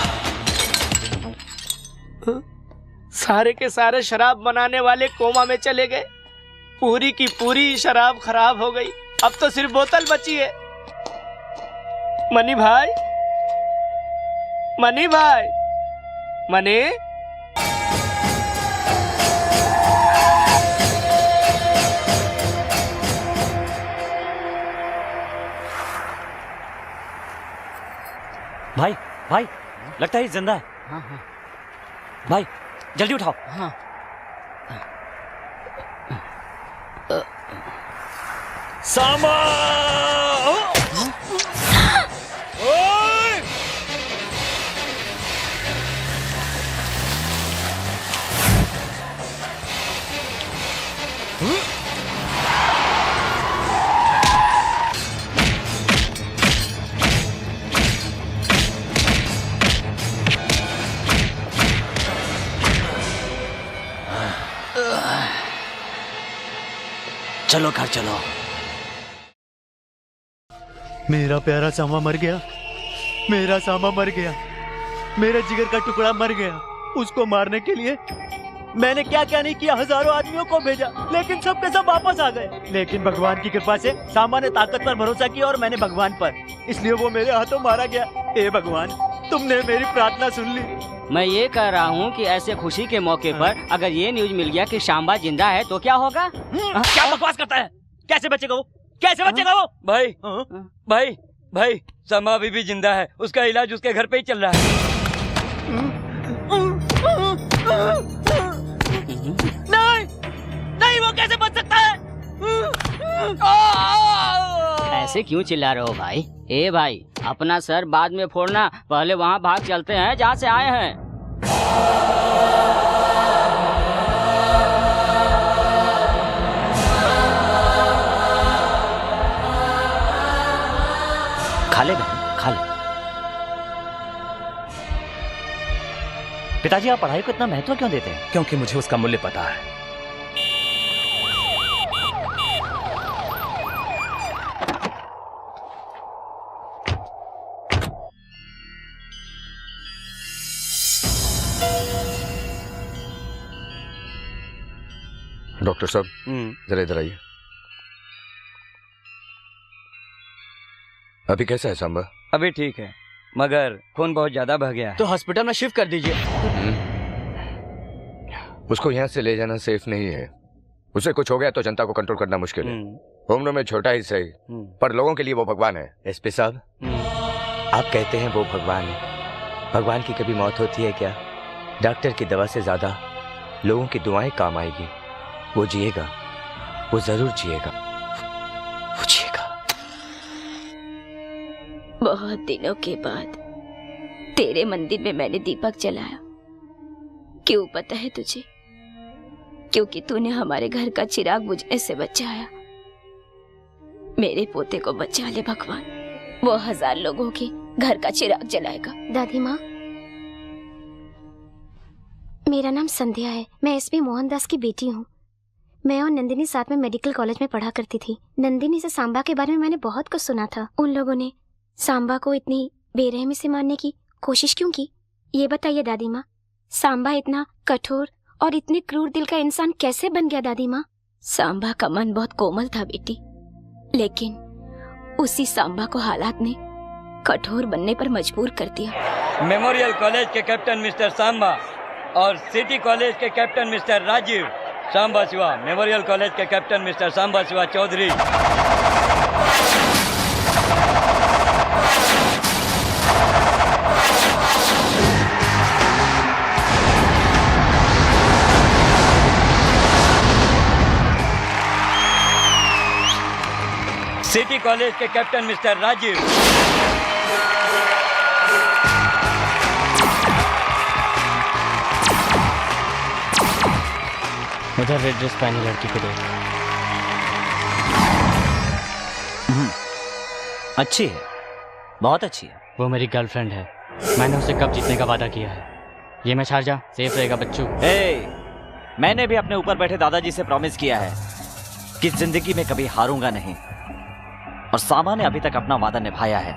सारे के सारे शराब बनाने वाले कोमा में चले गए। पूरी की पूरी शराब खराब हो गई। अब तो सिर्फ बोतल बची है। मनी भाई, मनी भाई, मनी। भाई भाई, लगता है ये जिंदा है। हाँ हाँ भाई जल्दी उठाओ। हाँ। सांबा! ओए! चलो घर चलो। मेरा प्यारा सांबा मर गया। मेरा सांबा मर गया। मेरे जिगर का टुकड़ा मर गया। उसको मारने के लिए मैंने क्या क्या नहीं किया। हजारों आदमियों को भेजा, लेकिन सब के सब वापस आ गए। लेकिन भगवान की कृपा से सांबा ने ताकत पर भरोसा किया और मैंने भगवान पर, इसलिए वो मेरे हाथों मारा गया। हे भगवान, तुमने मेरी प्रार्थना सुन ली। मैं ये कह रहा हूँ कि ऐसे खुशी के मौके पर अगर ये न्यूज मिल गया कि सांबा जिंदा है तो क्या होगा? क्या बकवास करता है? कैसे बचेगा वो? कैसे बचेगा वो? भाई भाई भाई, सांबा अभी भी जिंदा है। उसका इलाज उसके घर पे ही चल रहा है। नहीं नहीं, वो कैसे बच सकता है? ऐसे क्यों चिल्ला रहे हो भाई? ए भाई, अपना सर बाद में फोड़ना, पहले वहाँ भाग चलते हैं जहाँ से आए हैं। खा ले बहन, खा ले। पिताजी, आप पढ़ाई को इतना महत्व क्यों देते हैं? क्योंकि मुझे उसका मूल्य पता है। डॉक्टर साहब जरा इधर आइए। अभी कैसा है सांबा? अभी ठीक है, मगर खून बहुत ज्यादा बह गया है। तो हॉस्पिटल में शिफ्ट कर दीजिए। उसको यहाँ से ले जाना सेफ नहीं है। उसे कुछ हो गया तो जनता को कंट्रोल करना मुश्किल है। उम्र में छोटा ही सही, पर लोगों के लिए वो भगवान है। एसपी साहब, आप कहते हैं वो भगवान है। भगवान की कभी मौत होती है क्या? डॉक्टर की दवा से ज्यादा लोगों की दुआएं काम आएगी। वो जिएगा, वो जरूर जिएगा, वो जिएगा। बहुत दिनों के बाद तेरे मंदिर में मैंने दीपक जलाया। क्यों पता है तुझे? क्योंकि तूने हमारे घर का चिराग बुझने से बचाया। मेरे पोते को बचा ले भगवान, वो 1000 लोगों के घर का चिराग जलाएगा। दादी माँ, मेरा नाम संध्या है। मैं एसपी मोहनदास की बेटी हूँ। मैं और नंदिनी साथ में मेडिकल कॉलेज में पढ़ा करती थी। नंदिनी से सांबा के बारे में मैंने बहुत कुछ सुना था। उन लोगों ने सांबा को इतनी बेरहमी से मारने की कोशिश क्यों की? ये बताइए दादी माँ, सांबा इतना कठोर और इतने क्रूर दिल का इंसान कैसे बन गया दादी माँ? सांबा का मन बहुत कोमल था बेटी, लेकिन उसी सांबा को हालात ने कठोर बनने पर मजबूर कर दिया। मेमोरियल कॉलेज के कैप्टन मिस्टर सांबा और सिटी कॉलेज के captain mister Rajiv. Samba Shiva, memorial college के captain mister Samba Shiva Chaudhary. City college के कैप्टन मिस्टर राजीव। उधर रेड ड्रेस पहनी लड़की को देख। अच्छी है, बहुत अच्छी है। वो मेरी गर्लफ्रेंड है। मैंने उसे कब जीतने का वादा किया है। ये मैं शारजा सेफ रहेगा बच्चों। मैंने भी अपने ऊपर बैठे दादाजी से प्रॉमिस किया है कि जिंदगी में कभी हारूंगा नहीं, और सांबा ने अभी तक अपना वादा निभाया है।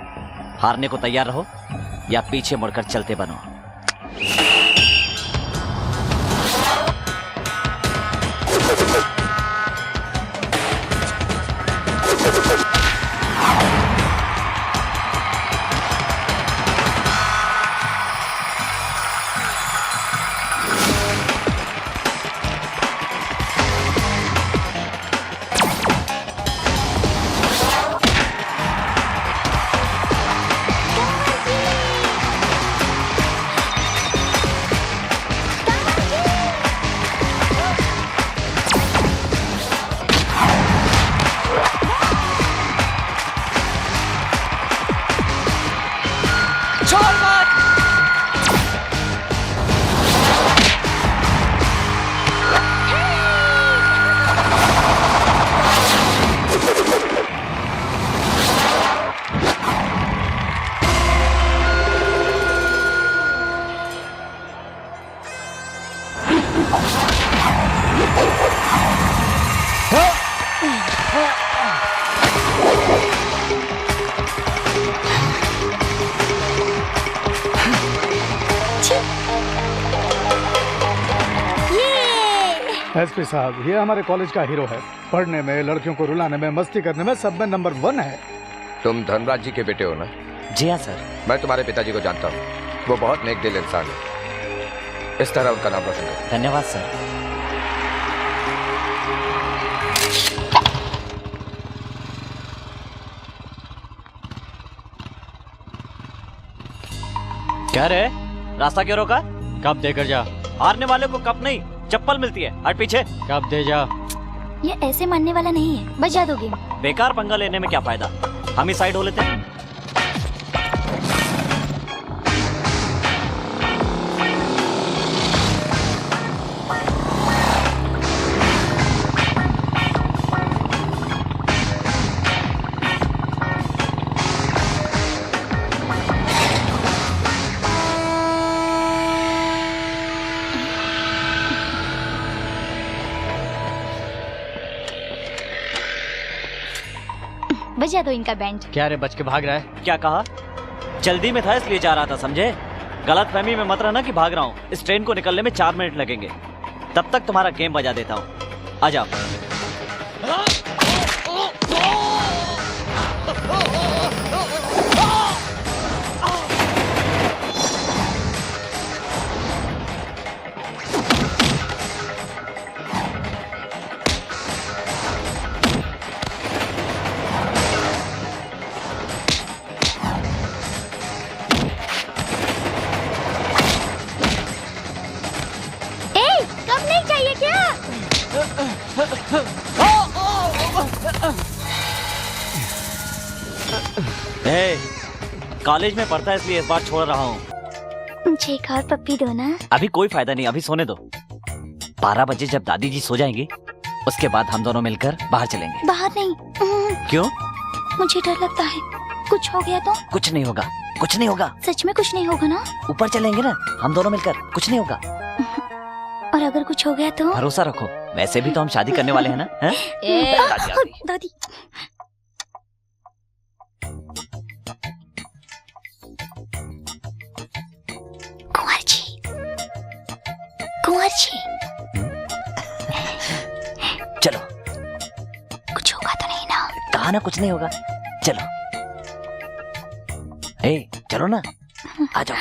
हारने को तैयार रहो या पीछे मुड़कर चलते बनो। एसपी साहब, ये हमारे कॉलेज का हीरो है। पढ़ने में, लड़कियों को रुलाने में, मस्ती करने में, सब में नंबर 1 है। तुम धनराज जी के बेटे हो ना? जी हाँ सर। मैं तुम्हारे पिताजी को जानता हूँ। वो बहुत नेक दिल इंसान है। इस तरह उनका नाम रोशन करो। धन्यवाद सर। क्या रे, रास्ता क्यों रोका? कप देकर जा। हारने वाले को कप नहीं, चप्पल मिलती है। हट पीछे। कप दे जा। ये ऐसे मानने वाला नहीं है, बजा दोगे। बेकार पंगा लेने में क्या फायदा, हम ही साइड हो लेते हैं। बजा दो इनका बैंड। क्या रे, बच के भाग रहा है? क्या कहा? जल्दी में था इसलिए जा रहा था, समझे? गलत फहमी में मत रहना कि भाग रहा हूँ। इस ट्रेन को निकलने में 4 मिनट लगेंगे। तब तक तुम्हारा गेम बजा देता हूँ। आ जाओ। कब नहीं चाहिए क्या? कॉलेज में पढ़ता है इसलिए इस बार छोड़ रहा हूँ। मुझे एक और पप्पी दो ना। अभी कोई फायदा नहीं, अभी सोने दो। 12 बजे जब दादी जी सो जाएंगी उसके बाद हम दोनों मिलकर बाहर चलेंगे। बाहर नहीं। क्यों? मुझे डर लगता है, कुछ हो गया तो? कुछ नहीं होगा, कुछ नहीं होगा। सच में कुछ नहीं होगा ना? ऊपर चलेंगे ना हम दोनों मिलकर, कुछ नहीं होगा। और अगर कुछ हो गया तो? भरोसा रखो, वैसे भी तो हम शादी करने वाले हैं ना। हैं? दादी आ गई। दादी। कुंवर जी, कुंवर जी। चलो। कुछ होगा तो नहीं ना? कहा ना कुछ नहीं होगा, चलो। चलो ना, आ जाओ।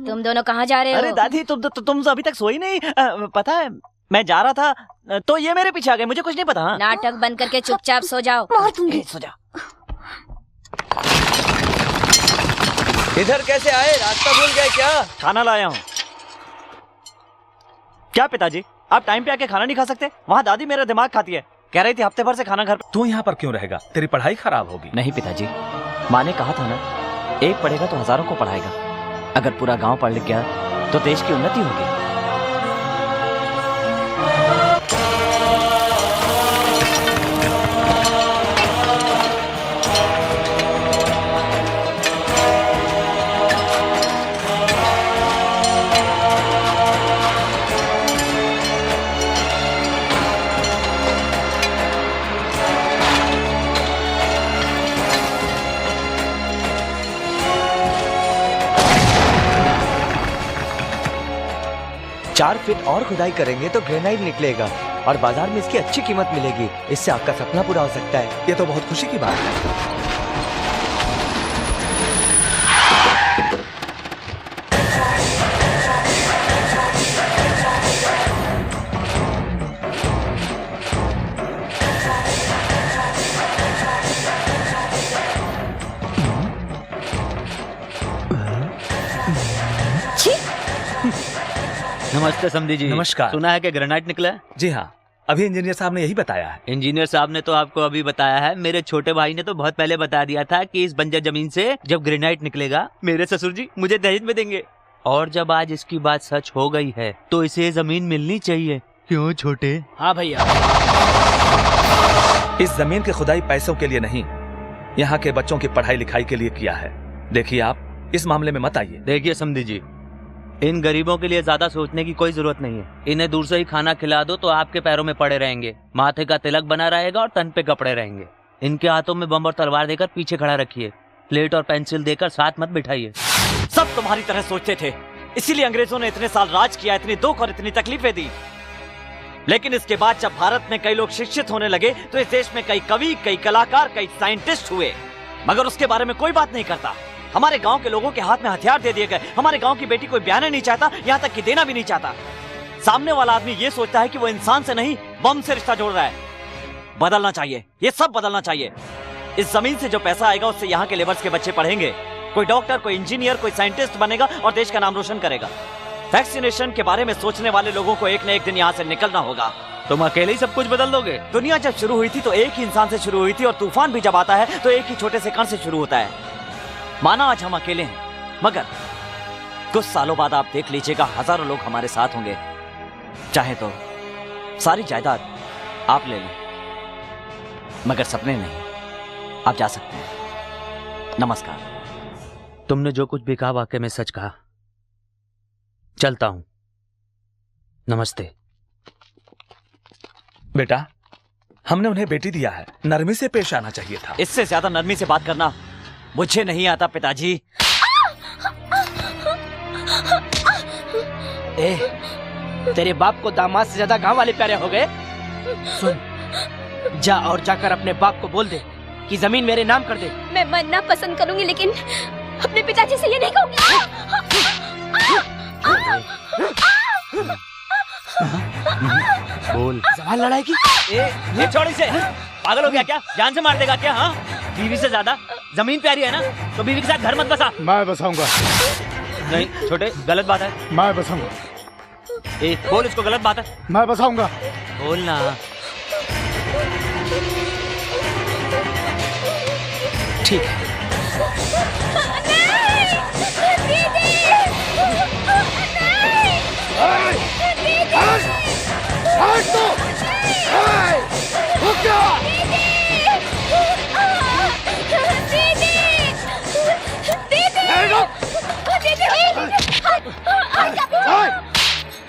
तुम दोनों कहाँ जा रहे हो? अरे दादी तुम तो अभी तक सोई नहीं। पता है मैं जा रहा था तो ये मेरे पीछे आ गए, मुझे कुछ नहीं पता। हाँ? नाटक बंद करके चुपचाप सो जाओ। मार दूंगी। सो जाओ। इधर कैसे आए? रास्ता भूल गए क्या? खाना लाया हूँ। क्या पिताजी आप टाइम पे आके खाना नहीं खा सकते? वहाँ दादी मेरा दिमाग खाती है, कह रही थी हफ्ते भर से खाना घर। तू यहाँ पर क्यों रहेगा? तेरी पढ़ाई खराब होगी। नहीं पिताजी, माँ ने कहा था ना, एक पढ़ेगा तो हजारों को पढ़ाएगा। अगर पूरा गांव पढ़ लिख गया तो देश की उन्नति होगी। चार फीट और खुदाई करेंगे तो ग्रेनाइट निकलेगा और बाजार में इसकी अच्छी कीमत मिलेगी। इससे आपका सपना पूरा हो सकता है। ये तो बहुत खुशी की बात है। नमस्ते समधी जी। नमस्कार। सुना है कि ग्रेनाइट निकला है? जी हाँ, अभी इंजीनियर साहब ने यही बताया है। इंजीनियर साहब ने तो आपको अभी बताया है, मेरे छोटे भाई ने तो बहुत पहले बता दिया था कि इस बंजर जमीन से जब ग्रेनाइट निकलेगा मेरे ससुर जी मुझे दहेज में देंगे। और जब आज इसकी बात सच हो गई है तो इसे जमीन मिलनी चाहिए। क्यों छोटे? हाँ भैया। इस जमीन की खुदाई पैसों के लिए नहीं, यहाँ के बच्चों की पढ़ाई लिखाई के लिए किया है। देखिए आप इस मामले में मत आइए। देखिए समधी जी, इन गरीबों के लिए ज्यादा सोचने की कोई जरूरत नहीं है। इन्हें दूर से ही खाना खिला दो तो आपके पैरों में पड़े रहेंगे, माथे का तिलक बना रहेगा और तन पे कपड़े रहेंगे। इनके हाथों में बम और तलवार देकर पीछे खड़ा रखिए, प्लेट और पेंसिल देकर साथ मत बिठाइए। सब तुम्हारी तरह सोचते थे, इसीलिए अंग्रेजों ने इतने साल राज किया, इतनी दुख और इतनी तकलीफें दी। लेकिन इसके बाद जब भारत में कई लोग शिक्षित होने लगे तो इस देश में कई कवि, कई कलाकार, कई साइंटिस्ट हुए, मगर उसके बारे में कोई बात नहीं करता। हमारे गांव के लोगों के हाथ में हथियार दे दिए गए। हमारे गांव की बेटी कोई ब्याह नहीं चाहता, यहाँ तक कि देना भी नहीं चाहता। सामने वाला आदमी ये सोचता है कि वो इंसान से नहीं बम से रिश्ता जोड़ रहा है। बदलना चाहिए, ये सब बदलना चाहिए। इस जमीन से जो पैसा आएगा उससे यहाँ के लेबर्स के बच्चे पढ़ेंगे, कोई डॉक्टर, कोई इंजीनियर, कोई साइंटिस्ट बनेगा और देश का नाम रोशन करेगा। वैक्सीनेशन के बारे में सोचने वाले लोगों को एक न एक दिन यहाँ से निकलना होगा। तुम अकेले ही सब कुछ बदल दोगे? दुनिया जब शुरू हुई थी तो एक ही इंसान से शुरू हुई थी, और तूफान भी जब आता है तो एक ही छोटे से कण से शुरू होता है। माना आज हम अकेले हैं, मगर कुछ सालों बाद आप देख लीजिएगा हजारों लोग हमारे साथ होंगे। चाहे तो सारी जायदाद आप ले लें, मगर सपने नहीं। आप जा सकते हैं। नमस्कार। तुमने जो कुछ भी कहा वाकई में सच कहा। चलता हूं। नमस्ते। बेटा, हमने उन्हें बेटी दिया है, नरमी से पेश आना चाहिए था। इससे ज्यादा नरमी से बात करना मुझे नहीं आता पिताजी। तेरे बाप को दामाद से ज्यादा गांव वाले प्यारे हो गए। सुन, जा और जाकर अपने बाप को बोल दे कि जमीन मेरे नाम कर दे। मैं मरना पसंद करूंगी लेकिन अपने पिताजी से ये नहीं कहूंगी। बोल। सवाल लड़ाई की। ये छोड़ इसे। पागल हो गया क्या? जान से मार देगा क्या? हाँ, बीवी से ज्यादा जमीन प्यारी है ना, तो बीवी के साथ घर मत बसा। मैं बसाऊंगा। नहीं छोटे, गलत बात है। मैं बसाऊंगा। बोल इसको, गलत बात है। मैं बसाऊंगा। बोल ना। ठीक है।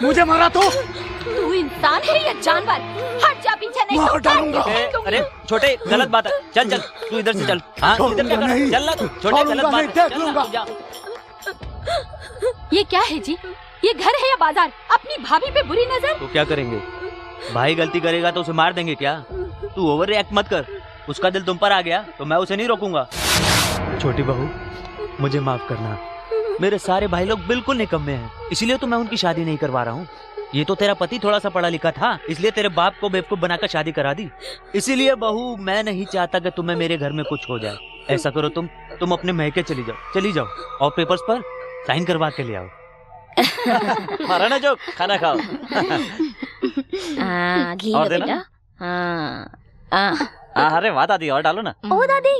मुझे मारा तो? तू इंसान है या जानवर? हट जा, पीछे नहीं। मार डालूंगा। अरे छोटे, गलत बात है। चल चल, तू इधर से चल। हाँ, इधर क्या कर? चल ना छोटे, गलत बात है। चल ना, तू जा। ये क्या है जी? ये घर है या बाजार? अपनी भाभी पे बुरी नजर। तो क्या करेंगे? भाई गलती करेगा तो उसे मार देंगे क्या? तू ओवर रिएक्ट मत कर। उसका दिल तुम पर आ गया तो मैं उसे नहीं रोकूंगा। छोटी बहू, मुझे माफ करना। मेरे सारे भाई लोग बिल्कुल निकम्मे हैं, इसलिए तो मैं उनकी शादी नहीं करवा रहा हूँ। ये तो तेरा पति थोड़ा सा पढ़ा लिखा था, इसलिए तेरे बाप को बेवकूफ बनाकर शादी करा दी। इसीलिए बहू, मैं नहीं चाहता कि तुम्हें मेरे घर में कुछ हो जाए। ऐसा करो, तुम अपने महके चली जाओ और पेपर्स पर साइन करवा के ले आओ। मारा ना जो, खाना खाओ। घी और लो देना? बेटा। अरे वाह दादी, और डालो ना। ओ दादी,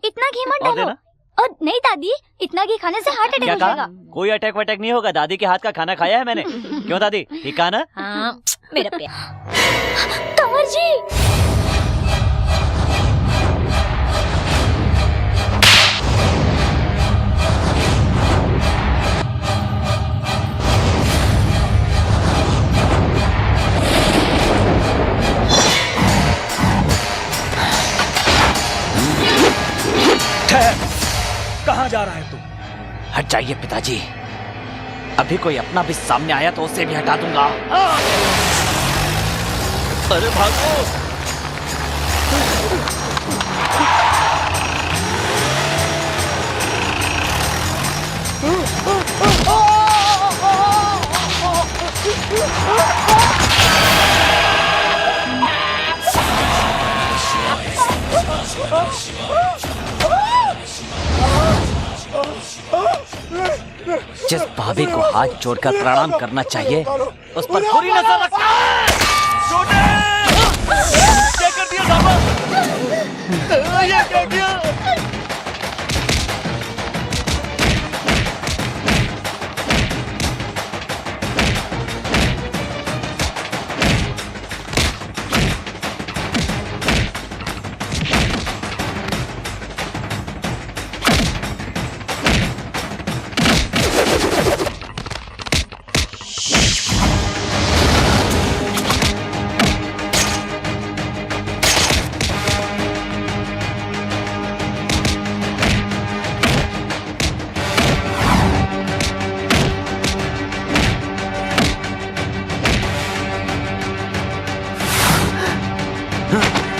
इतना घी मत और डालो। देना? और नहीं दादी, इतना घी खाने से हार्ट अटैक क्या हो कहा? जाएगा। कोई अटैक वटैक नहीं होगा। दादी के हाथ का खाना खाया है मैंने। क्यों दादी, ठीक कहा ना? हाँ, मेरा प्यार। कंवर जी। कहाँ जा रहा है तू? हट जाइए पिताजी, अभी कोई अपना भी सामने आया तो उसे भी हटा दूंगा। अरे भागो! जिस भाभी को हाथ जोड़कर प्रणाम करना चाहिए, उस पर बुरी नजर रखना है। छोटे! क्या कर दिया साहब? ये क्या किया?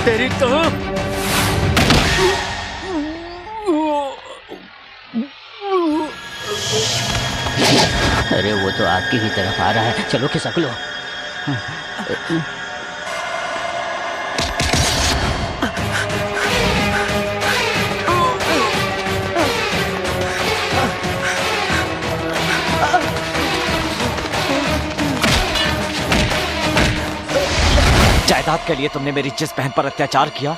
तेरी तो अरे वो तो आपकी ही तरफ आ रहा है, चलो खिसक लो। जायदाद के लिए तुमने मेरी जिस बहन पर अत्याचार किया,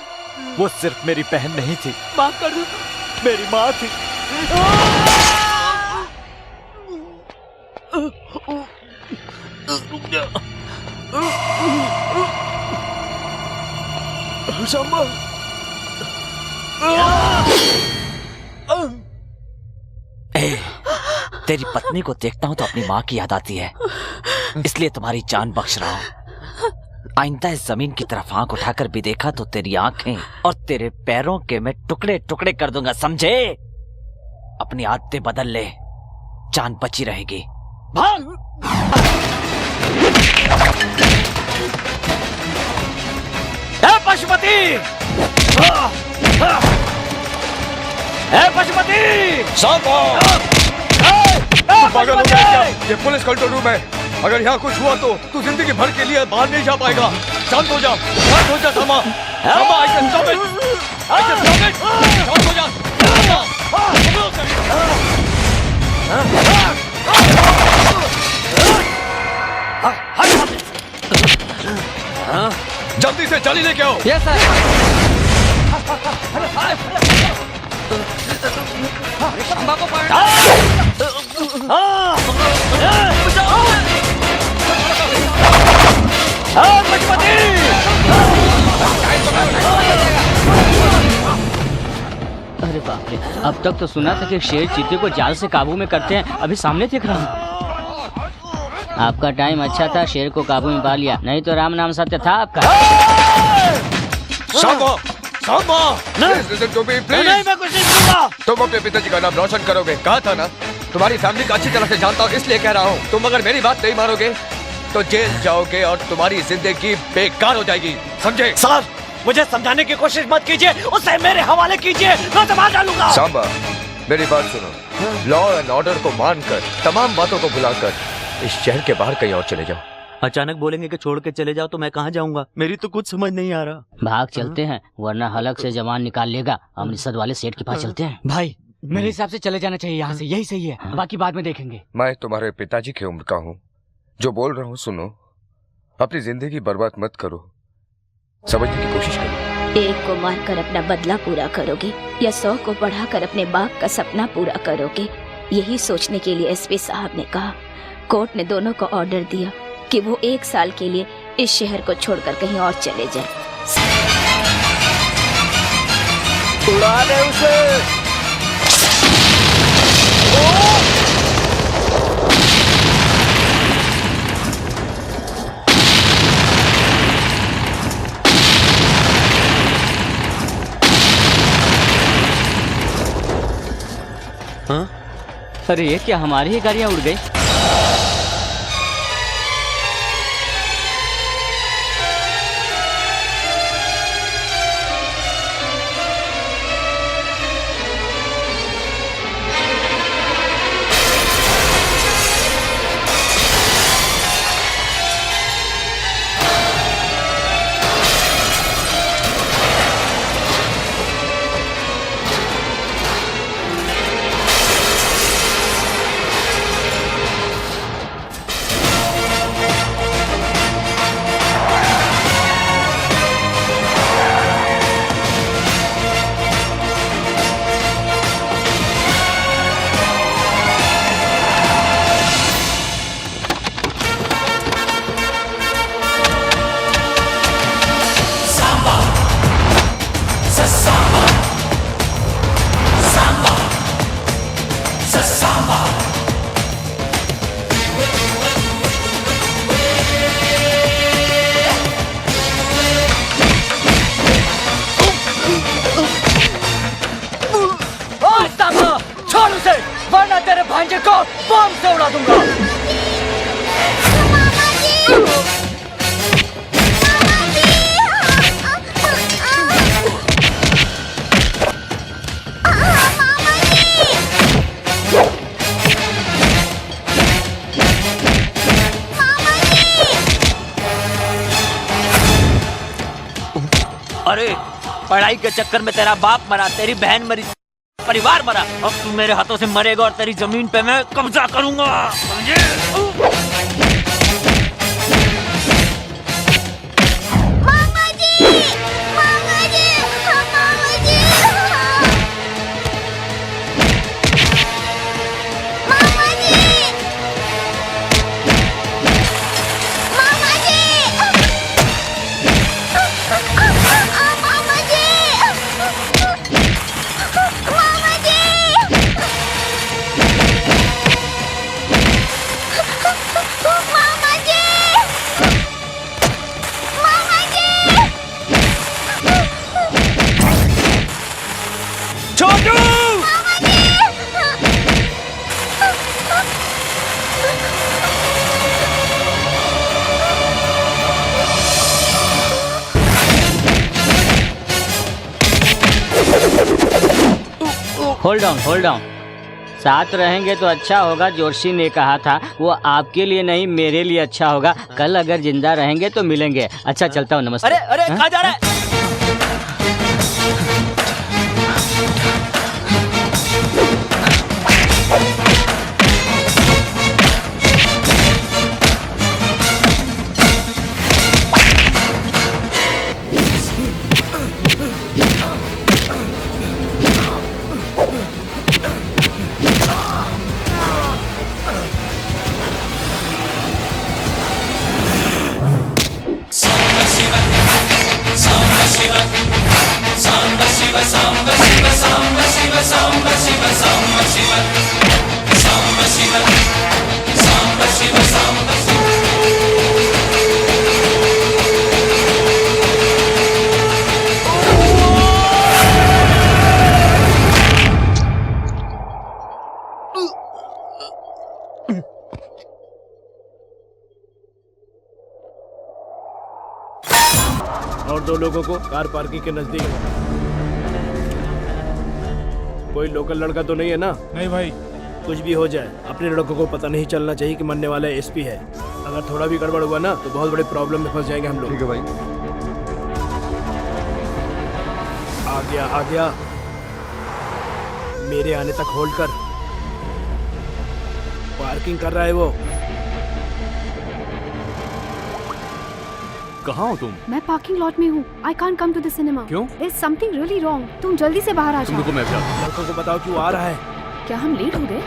वो सिर्फ मेरी बहन नहीं थी, माफ कर दो, मेरी माँ थी। तेरी पत्नी को देखता हूं तो अपनी माँ की याद आती है, इसलिए तुम्हारी जान बख्श रहा हूं। आइंदा इस जमीन की तरफ आंख उठाकर भी देखा तो तेरी आंखें और तेरे पैरों के मैं टुकड़े टुकड़े कर दूंगा, समझे? अपनी आदतें बदल ले, जान बची रहेगी। भाग! पशुपति! पशुपति! सांबा! पागल हो गया क्या? ये पुलिस कंट्रोल रूम है। अगर यहाँ कुछ हुआ तो तू जिंदगी भर के लिए बाहर नहीं जा पाएगा। शांत हो जा, शांत हो जा सामा। सामा, I can stop it. I can stop it. शांत हो जा। जल्दी से चाली लेके आओ। Yes sir. सांबा को अरे बाप रे, अब तक तो सुना था कि शेर चीते को जाल से काबू में करते हैं, अभी सामने देख रहा हूँ। आपका टाइम अच्छा था, शेर को काबू में पा लिया, नहीं तो राम नाम सत्य था आपका। सांबा, सांबा, नहीं, मैं कुछ नहीं सुनूंगा। तुम अपने पिताजी का नाम रोशन करोगे, कहा था ना। तुम्हारी फैमिली को अच्छी तरह से जानता हूँ, इसलिए कह रहा हूँ। तुम अगर मेरी बात नहीं मानोगे तो जेल जाओगे और तुम्हारी जिंदगी बेकार हो जाएगी, समझे? सर, मुझे समझाने की कोशिश मत कीजिए, उसे मेरे हवाले कीजिए, मैं उसे मार डालूंगा। सांबा, मेरी बात सुनो। लॉ एंड ऑर्डर को मानकर, तमाम बातों को भुलाकर इस शहर के बाहर कहीं और चले जाओ। अचानक बोलेंगे कि छोड़ के चले जाओ तो मैं कहाँ जाऊंगा? मेरी तो कुछ समझ नहीं आ रहा। भाग चलते हैं, वरना हलक से जवान निकाल लेगा। अमृतसर वाले सेठ के पास चलते हैं। भाई, मेरे हिसाब से चले जाना चाहिए यहाँ से, यही सही है, बाकी बाद में देखेंगे। मैं तुम्हारे पिताजी की उम्र का हूँ, जो बोल रहा हूँ सुनो। अपनी जिंदगी बर्बाद मत करो, समझने की कोशिश करो। एक को मारकर अपना बदला पूरा करोगे या 100 को बढ़ाकर अपने बाप का सपना पूरा करोगे? यही सोचने के लिए एसपी साहब ने कहा। कोर्ट ने दोनों को ऑर्डर दिया कि वो 1 साल के लिए इस शहर को छोड़कर कहीं और चले जाएं। उड़ा दे उसे। हाँ? अरे ये क्या, हमारी ही गाड़ियाँ उड़ गई? वरना तेरे भांजे को बम से उड़ा दूंगा। अरे पढ़ाई के चक्कर में तेरा बाप मरा, तेरी बहन मरी, परिवार मरा, अब तू मेरे हाथों से मरेगा और तेरी जमीन पे मैं कब्जा करूंगा, समझे? मामा जी, मामा जी, मामा जी, मामा जी, मामा जी, मामा जी। Hold on. साथ रहेंगे तो अच्छा होगा। जोशी ने कहा था वो आपके लिए नहीं मेरे लिए अच्छा होगा। कल अगर जिंदा रहेंगे तो मिलेंगे। अच्छा चलता हूँ, नमस्ते। अरे कहाँ जा रहा है? और 2 लोगों को कार पार्किंग के नजदीक। कोई लोकल लड़का तो नहीं है ना? नहीं भाई। कुछ भी हो जाए अपने लड़कों को पता नहीं चलना चाहिए कि मरने वाला एसपी है। अगर थोड़ा भी गड़बड़ हुआ ना तो बहुत बड़े प्रॉब्लम में फंस जाएंगे हम लोग। ठीक है भाई। आ गया। मेरे आने तक होल्ड कर। पार्किंग कर रहा है वो। कहाँ हो तुम? मैं पार्किंग लॉट में हूँ। I can't come to the cinema. क्यों? There is something really wrong. तुम जल्दी से बाहर आ तुम जाओ। रुको, मैं जाता हूँ। लड़कों को बताओ क्यों आ रहा है। क्या हम लेट हो गए?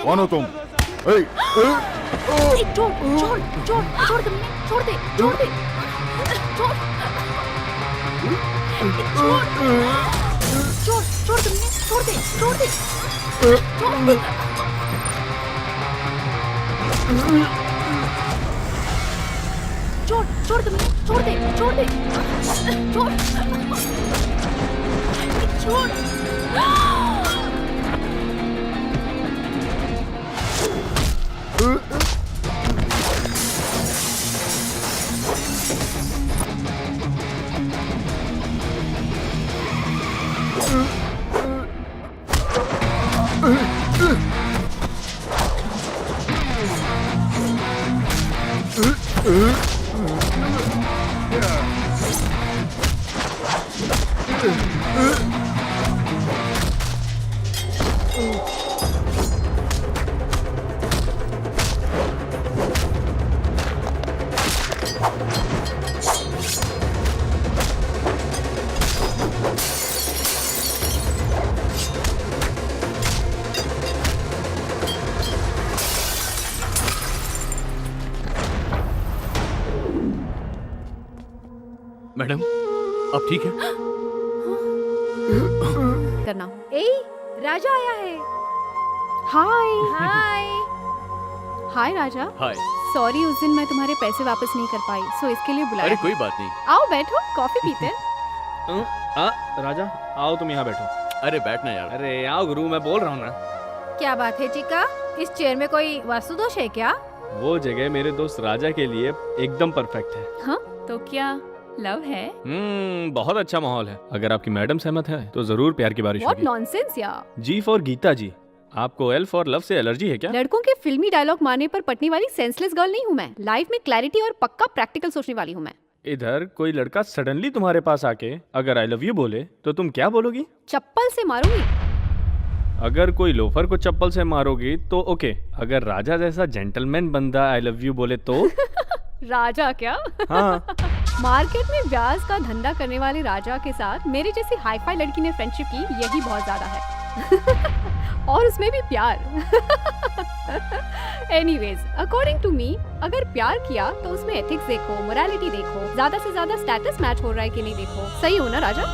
कौन हो तुम? छोड़ दे। मैडम अब ठीक है? करना। ए राजा आया है। हाय राजा। हाय। सॉरी उस दिन मैं तुम्हारे पैसे वापस नहीं कर पाई, सो इसके लिए बुलाया। अरे कोई बात नहीं। आओ बैठो, कॉफी पीते हैं। राजा आओ तुम यहाँ बैठो। अरे बैठना यार। अरे आओ गुरु, मैं बोल रहा हूँ ना। क्या बात है चिका, इस चेयर में कोई वास्तु दोष है क्या? वो जगह मेरे दोस्त राजा के लिए एकदम परफेक्ट है। हाँ तो क्या लव है? बहुत अच्छा माहौल है। अगर आपकी मैडम सहमत है तो जरूर प्यार की बारिश What होगी। nonsense यार। जी फॉर गीता जी। आपको एल फॉर लव से एलर्जी है क्या? लड़कों के फिल्मी डायलॉग मारने पर पटने वाली सेंसलेस गर्ल नहीं हूँ मैं। लाइफ में क्लैरिटी और पक्का प्रैक्टिकल सोचने वाली हूँ मैं। इधर कोई लड़का सडनली तुम्हारे पास आके अगर आई लव यू बोले तो तुम क्या बोलोगी? चप्पल से मारूंगी। अगर कोई लोफर को चप्पल से मारोगी तो ओके। अगर राजा जैसा जेंटलमैन बंदा आई लव यू बोले तो? राजा क्या? हाँ। मार्केट में ब्याज का धंधा करने वाले राजा के साथ मेरे जैसी हाईफाई लड़की ने फ्रेंडशिप की, यही बहुत ज्यादा है। और उसमें भी प्यार। एनीवेज, अकॉर्डिंग टू मी, अगर प्यार किया तो उसमें एथिक्स देखो, मोरालिटी देखो, ज्यादा से ज्यादा स्टेटस मैच हो रहा है कि नहीं देखो। सही हो ना राजा?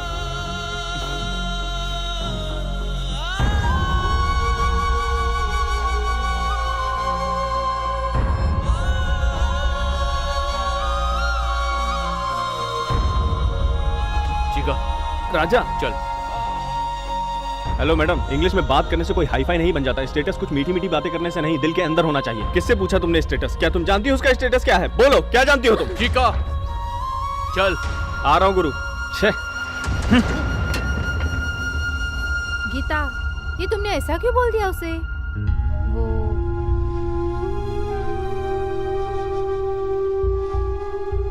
राजा चल। हेलो मैडम, इंग्लिश में बात करने से कोई हाईफाई नहीं बन जाता। स्टेटस कुछ मीठी मीठी बातें करने से नहीं, दिल के अंदर होना चाहिए। किससे पूछा तुमने स्टेटस? क्या तुम जानती हो उसका स्टेटस क्या है? बोलो, क्या जानती हो तुम? चीका, चल आ रहा हूँ गुरु। छे गीता, ये तुमने ऐसा क्यों बोल दिया उसे? वो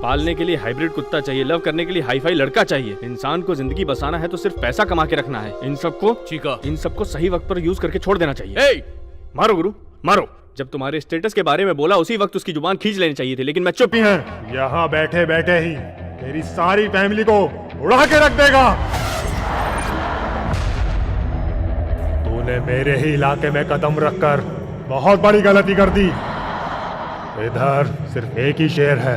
पालने के लिए हाइब्रिड कुत्ता चाहिए, लव करने के लिए हाईफाई लड़का चाहिए। इंसान को जिंदगी बसाना है तो सिर्फ पैसा कमा के रखना है। इन सबको सही वक्त पर यूज करके छोड़ देना चाहिए। मारो गुरु, मारो। जब तुम्हारे स्टेटस के बारे में बोला उसी वक्त उसकी जुबान खींच लेनी चाहिए थी, लेकिन मैं चुप ही। यहाँ बैठे बैठे ही मेरी सारी फैमिली को उड़ा के रख देगा। तूने मेरे ही इलाके में कदम रखकर बहुत बड़ी गलती कर दी। इधर सिर्फ एक ही शेर है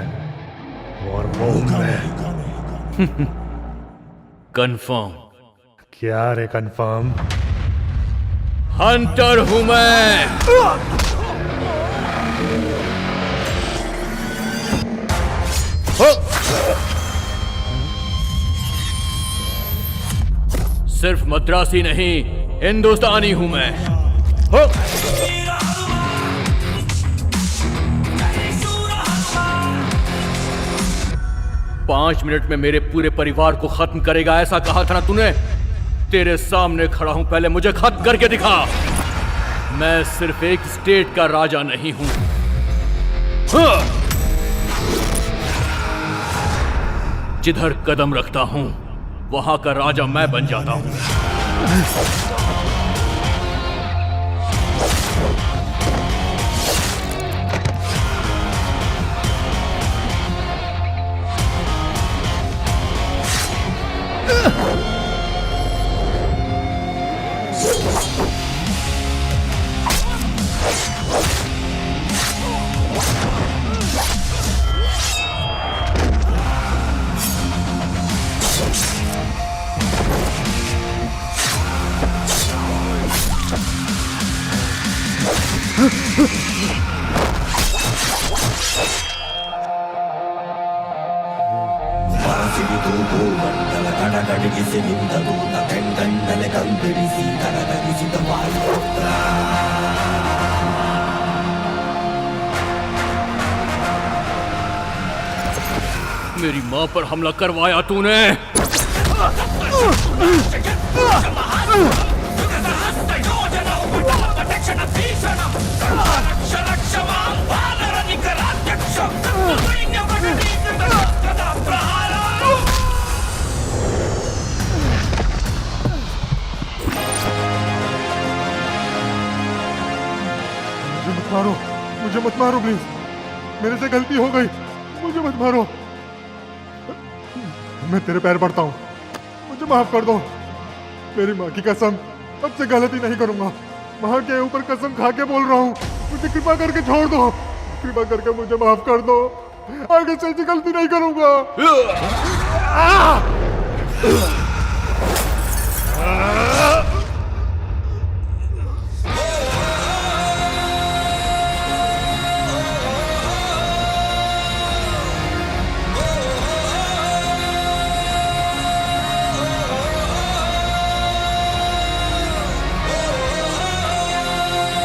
और वो मैं। कंफर्म? क्या रे कंफर्म? हंटर हूं मैं। सिर्फ मद्रासी नहीं, हिंदुस्तानी हूं मैं। 5 मिनट में मेरे पूरे परिवार को खत्म करेगा, ऐसा कहा था ना तूने? तेरे सामने खड़ा हूं, पहले मुझे खत्म करके दिखा। मैं सिर्फ एक स्टेट का राजा नहीं हूं। जिधर कदम रखता हूं वहां का राजा मैं बन जाता हूं। मेरी मां पर हमला करवाया तूने। मुझे मत मारो प्लीज, मेरे से गलती हो गई, मुझे मत मारो। मैं तेरे पैर पड़ता हूँ, मुझे माफ कर दो। मेरी माँ की कसम, अब से गलती नहीं करूंगा। माँ के ऊपर कसम खा के बोल रहा हूँ, मुझे कृपा करके छोड़ दो। कृपा करके मुझे माफ कर दो, आगे से ऐसी गलती नहीं करूंगा।